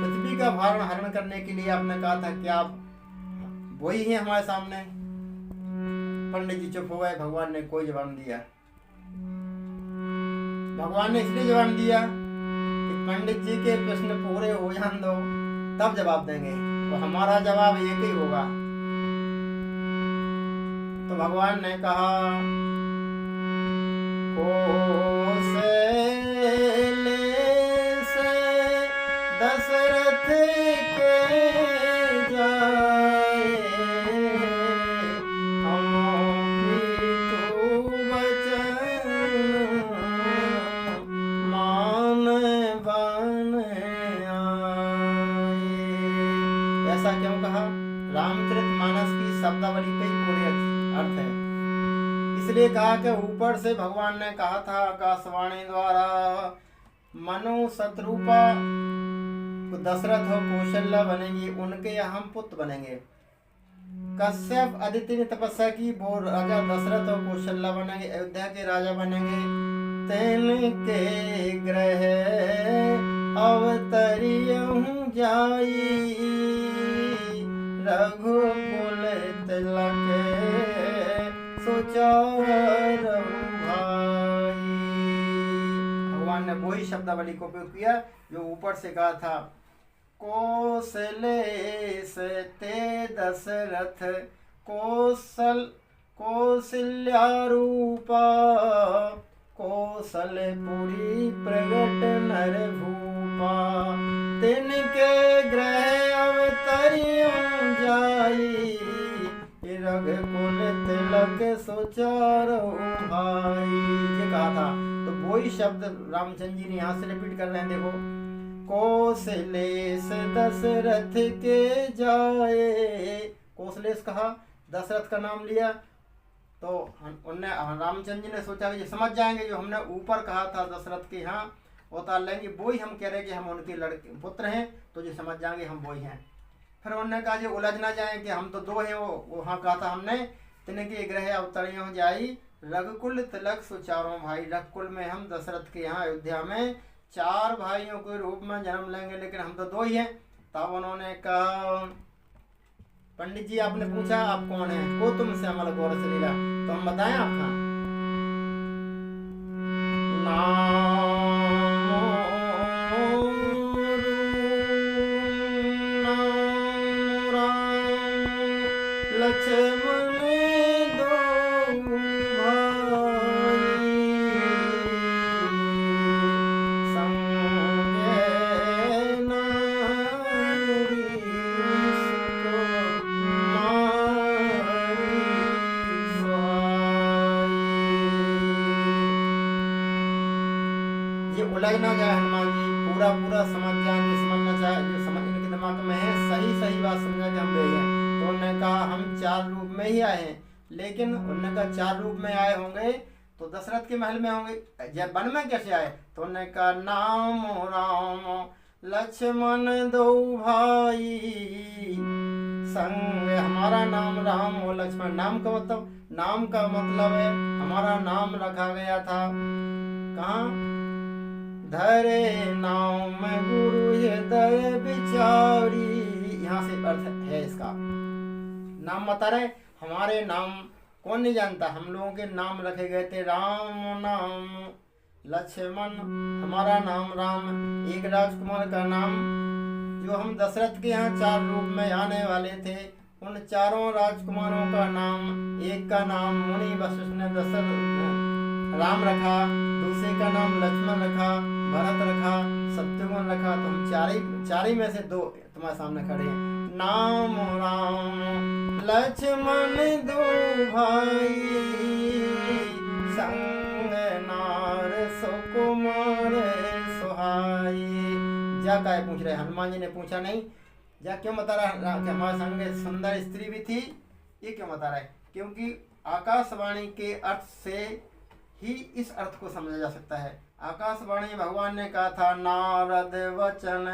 पृथ्वी का भार हरण करने के लिए आपने कहा था, क्या आप वही है हमारे सामने? पंडित जी चुप हो गए, भगवान ने कोई जवाब नहीं दिया। भगवान ने इसलिए जवाब दिया कि पंडित जी के प्रश्न पूरे हो जान दो, तब जवाब देंगे, तो हमारा जवाब एक ही होगा। तो भगवान ने कहा, को से इसलिए कहा कि ऊपर से भगवान ने कहा था आकाशवाणी द्वारा, मनु शत्रुपा दशरथ और कौशल्या बनेंगी, उनके हम पुत्र बनेंगे। कश्यप अदिति ने तपस्या की, वो राजा दशरथ और कौशल्या बनेंगे, अयोध्या के राजा बनेंगे। तिनके ग्रह अवतरियहु जाई, रघुकुल तिलक सुचारहु भाई। भगवान ने वही शब्दावली को उपयोग किया जो ऊपर से कहा था, कौशलेश ते दशरथ कौशल्या रूपा, कौशलपुरी प्रगट नर भूपा। तिनके ग्रह अवतरियं जाई, रघुकुल तिलक सुचारहु भाई। ये कहा था, तो वही शब्द रामचंद्र जी ने यहाँ से रिपीट कर रहे हैं। देखो, कौशलेश दशरथ के जाए, कौशलेश कहा, दशरथ का नाम लिया, तो उनने रामचंद्र जी ने सोचा कि समझ जाएंगे जो हमने ऊपर कहा था दशरथ के यहाँ उतार लेंगे, वही हम कह रहे हैं कि हम उनके लड़के पुत्र हैं, तो जो समझ जाएंगे हम वही हैं। फिर उन्होंने कहा जो उलझ ना जाए कि हम तो दो हैं, वो वहाँ कहा था हमने, तिनके ग्रह अवतरियों जाई, रघुकुल तिलक सुचारों भाई। रघुकुल में हम दशरथ के यहाँ अयोध्या में 4 भाइयों के रूप में जन्म लेंगे, लेकिन हम तो 2 ही हैं। तब उन्होंने कहा, पंडित जी आपने पूछा आप कौन है, को तुम श्यामल गौर से लीला, तो हम बताएं आपका लक्ष्मण दो उलझ ना जाए, हनुमान जी पूरा समझ जाएंगे, समझना चाहे जो समझ इनके दिमाग में है, सही बात समझा कि हम गए हैं। तो उन्होंने कहा हम 4 रूप में ही आए हैं, लेकिन उन्होंने कहा 4 रूप में आए होंगे तो दशरथ के महल में होंगे, जब वन में कैसे आए, तो उन्होंने कहा नाम राम लक्ष्मण दो भाई, संग हमारा नाम राम और लक्ष्मण। नाम का मतलब है हमारा नाम रखा गया था कहाँ, धरे नाम गुरु हृदय विचारी। यहाँ से अर्थ है इसका, नाम बता रहे हमारे नाम कौन नहीं जानता, हम लोगों के नाम रखे गए थे, राम नाम लक्ष्मण, हमारा नाम राम, एक राजकुमार का नाम, जो हम दशरथ के यहाँ 4 रूप में आने वाले थे, उन 4 राजकुमारों का नाम, एक का नाम मुनि वशिष्ठ ने दशरथ राम रखा, दूसरे का नाम लक्ष्मण रखा, भरत रखा, शत्रुघ्न रखा, तो हम चार में से 2 तुम्हारे सामने खड़े हैं। नाम राम लक्ष्मण दो भाई, संग नार सुकुमार सुहाई। जा काय पूछ रहे, हनुमान जी ने पूछा नहीं, जा क्यों बता रहा कि हमारे संग सुंदर स्त्री भी थी, ये क्यों बता रहा है, क्योंकि आकाशवाणी के अर्थ से ही इस अर्थ को समझा जा सकता है। आकाशवाणी भगवान ने कहा था, नारद वचन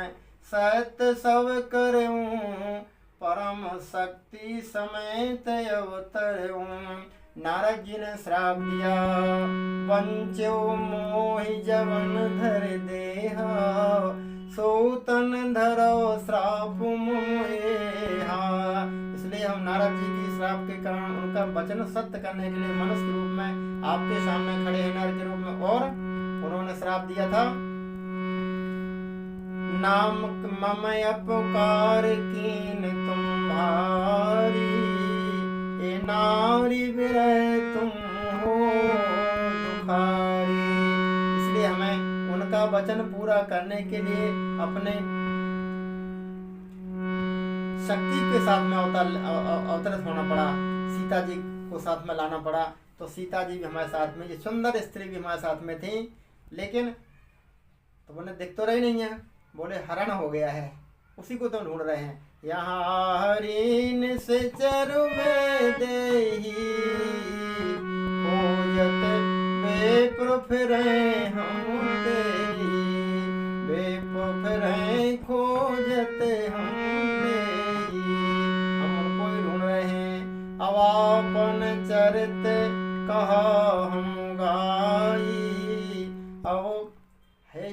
सत्य सब करूं, परम शक्ति समेत अवतरूं। नारद जी ने श्राप दिया, पंचो मोहि जवन धर देहा, सोतन धरो श्राप मोहा। इसलिए हम नारद जी की श्राप के कारण उनका वचन सत्य करने के लिए मनुष्य रूप में आपके सामने खड़े हैं, नर के रूप में, और उन्होंने श्राप दिया था, नाम मम अपकार कीन तुम भारी, ए नारी विरह तुम हो दुखारी। इसलिए हमें उनका वचन पूरा करने के लिए अपने शक्ति के साथ में अवतरित होना पड़ा, सीता जी को साथ में लाना पड़ा। तो सीता जी भी हमारे साथ में, ये सुंदर स्त्री भी हमारे साथ में थी, लेकिन तो उन्हें दिख तो रही नहीं है, बोले हरण हो गया है, उसी को तो ढूंढ रहे हैं। यहाँ हरिन से चरु में देही खोजते बेपुर फिरें हम तेरी, बेपुर फिरें खोजते हम तेरी। हम उनको ही ढूंढ रहे हैं, अब आपन चरित कहा हम गाई। अब हे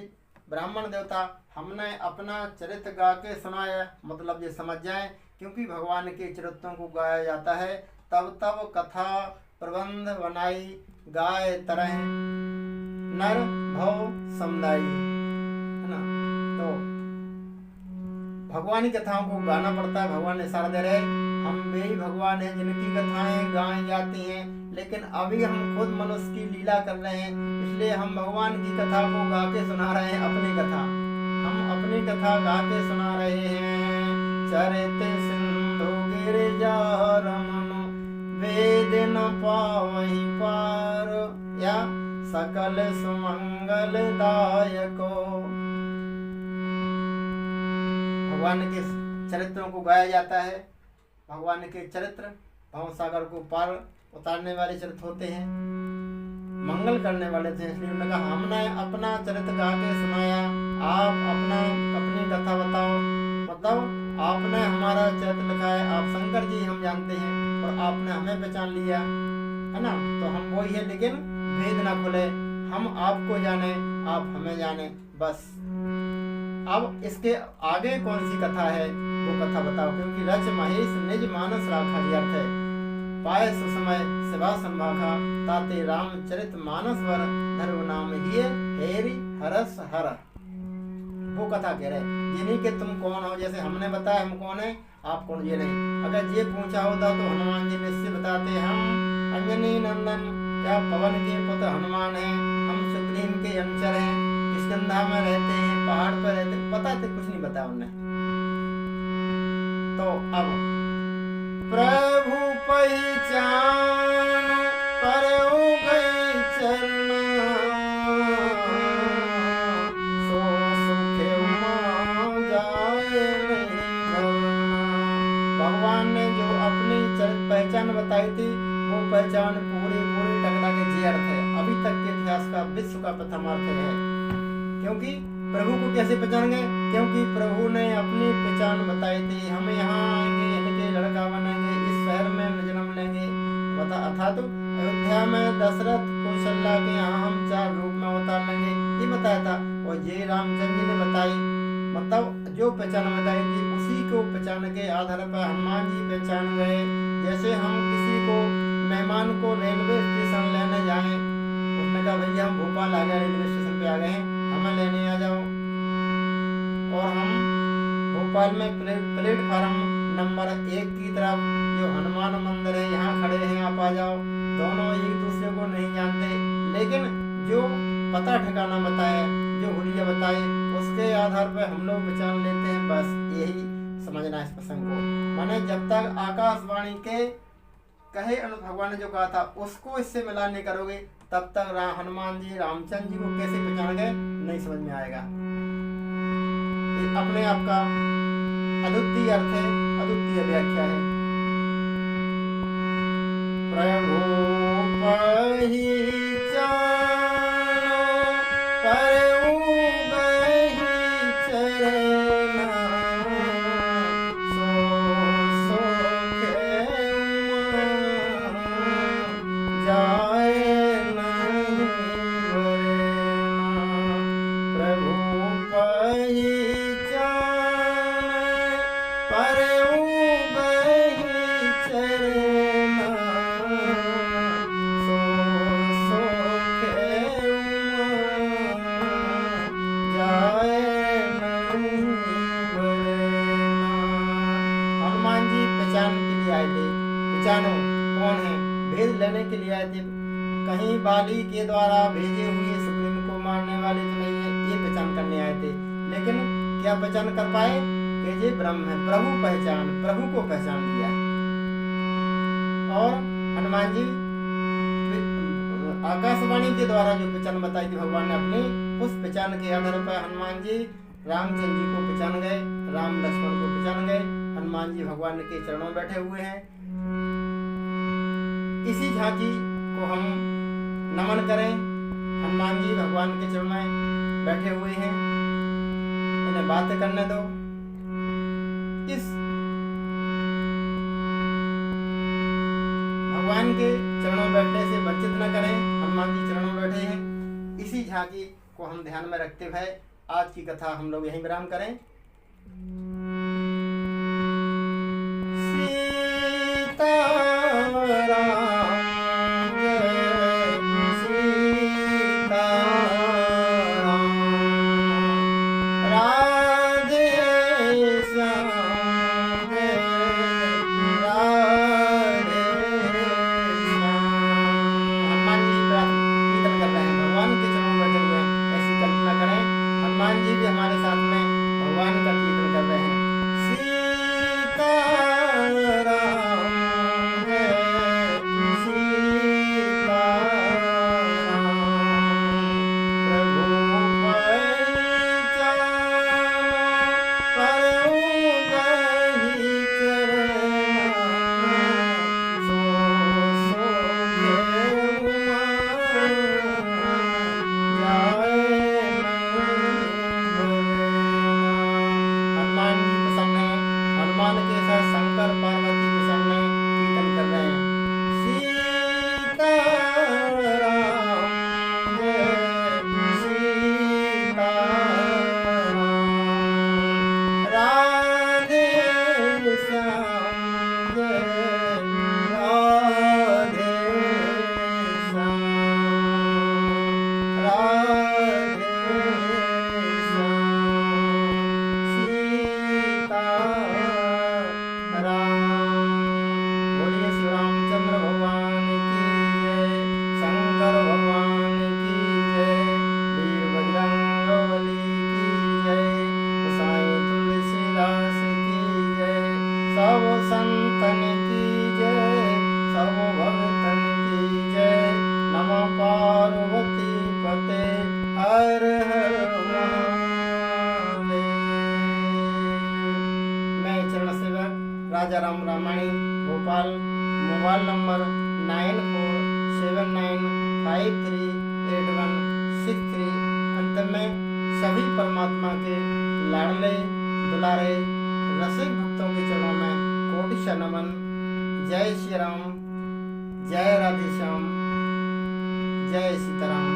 ब्राह्मण देवता, हमने अपना चरित्र गा के सुनाया, मतलब ये समझ जाए, क्योंकि भगवान के चरित्रों को गाया जाता है तब तब कथा प्रबंध बनाई गाय तरह नर भव समुदायी, है ना। तो भगवान की कथाओं को गाना पड़ता है। भगवान ने इशारा दे रहे, हम वे ही भगवान हैं जिनकी कथाएं गाई जाती हैं, लेकिन अभी हम खुद मनुष्य की लीला कर रहे हैं, इसलिए हम भगवान की कथा को गा के सुना रहे हैं। अपनी कथा हम अपनी कथा गा के सुना रहे हैं। चरित सिंधु गिरिजा रमन वेद न पावहि पार, या सकल सुमंगल दायको। भगवान के चरित्रों को गाया जाता है। भगवान के चरित्र भव सागर को पार उतारने वाले चरित्र होते हैं, मंगल करने वाले थे। इसलिए उन्होंने कहा हमने अपना चरित्र गा के सुनाया, आप अपनी कथा बताओ। मतलब आपने हमारा चरित्र लिखा है, आप शंकर जी हम जानते हैं और आपने हमें पहचान लिया, है ना। तो हम वही है, लेकिन भेद ना खुले, हम आपको जाने आप हमें जाने, बस। अब इसके आगे कौन सी कथा है वो कथा बताओ, क्योंकि रच महेश निज मानस राखा ही अर्थ है। पाए सुसमय सेवा संभाखा, ताते रामचरित मानस वर, धर्म नाम ही हेरी हरस हर। वो कथा कह रहे, ये नहीं कि तुम कौन हो, जैसे हमने बताया हम कौन है आप कौन, ये नहीं। अगर ये पूछा होता तो हनुमान जी निश्चय बताते, हम अंजनी नंदन या पवन के पुत्र हनुमान हैं, हम सुग्रीव के अनुचर हैं, किष्किंधा में रहते हैं, पहाड़ पर रहते हैं, पता थे, कुछ नहीं बताया उन्होंने। तो अब प्रभु पहचान परऊ गई चरना, सो सुखे उमा जाए नहीं भरना। भगवान ने जो अपनी पहचान बताई थी, वो पहचान पूरी टकरा के जे अर्थ है, अभी तक के इतिहास का विश्व का प्रथम अर्थ है। क्योंकि प्रभु को कैसे पहचानेंगे, क्योंकि प्रभु ने अपनी पहचान बताई थी, हम यहाँ आएंगे, इनके लड़का बनेंगे, इस शहर में जन्म लेंगे, अथा तो अयोध्या में दशरथ कौशल्या के यहाँ हम 4 रूप में अवतार लेंगे, ये बताया था। और ये रामचंद्र जी ने बताई, मतलब जो पहचान बताई थी उसी को पहचान के आधार पर हनुमान जी पहचान गए। जैसे हम किसी को मेहमान को रेलवे स्टेशन लेने जाएं, उसने कहा भैया हम भोपाल आ गए, रेलवे स्टेशन पे आ गए हैं, हमें लेने आ जाओ। और हम भोपाल में प्लेटफार्म नंबर 1 की तरफ जो हनुमान मंदिर है यहाँ खड़े हैं, आप आ जाओ। दोनों एक दूसरे को नहीं जानते, लेकिन जो पता ठिकाना बताए, जो हुलिया बताए, उसके आधार पर हम लोग पहचान लेते हैं। बस यही समझना इस प्रसंग को। माने जब तक आकाशवाणी के कहे भगवान ने जो कहा था उसको इससे मिलान नहीं करोगे, तब तक हनुमान जी रामचंद्र जी को कैसे पहचान गए नहीं समझ में आएगा। ये अपने आप का अद्वितीय अर्थ है, अद्वितीय व्याख्या है। प्रभु पहचान परऊ गई चरना, सो सुखे जाए नहीं भरना। प्रभु पहचान परऊ गई चरना, सो सुखे जाए नहीं भरना। हनुमान जी पहचान के लिए आए थे, पहचानो कौन है, भेद लेने के लिए आए थे। कहीं बाली के द्वारा भेजे हुए सुग्रीव को मारने वाले तो नहीं है, ये पहचान करने आए थे। लेकिन क्या पहचान कर पाए कि ये ब्रह्म है, प्रभु को पहचान लिया। और हनुमान जी आकाशवाणी के द्वारा जो पहचान बताई थी भगवान ने अपनी, उस पहचान के आधार पर हनुमान जी रामचंद्र जी को पहचान गए, राम लक्ष्मण को पहचान गए। हनुमान जी भगवान के चरणों में बैठे हुए हैं। इसी झांकी को हम नमन करें। हनुमान जी भगवान के चरणों में बैठे हुए हैं, इन्हें बातें करने दो। इस भगवान के चरणों में बैठने से वंचित न करें। हनुमान जी चरणों में बैठे हैं, इसी झांकी को हम ध्यान में रखते हुए आज की कथा हम लोग यहीं विराम करें। हनुमान जी भी हमारे साथ में भगवान का कीर्तन कर रहे हैं। सीताराम जय सीताराम, प्रभु परिचारक परऊ गहि चरना, सो सो खेऊ जाए। हनुमान के साथ शंकर पार्वती के सामने कीर्तन कर रहे हैं। सीताराम जय सीताराम, राधे श्याम जय राधे श्याम, राधे सब संतन की जय, सब भक्तन की जय। नमो पार्वती पते हर हर महादेव। मैं चरण सेवक राजा राम रामाणी, भोपाल, मोबाइल नंबर 9479538163। अंत में सभी परमात्मा के लाडले दुलारे रसिक भक्तों के चरणों में कोटि नमन। जय श्री राम, जय राधे श्याम, जय सीताराम।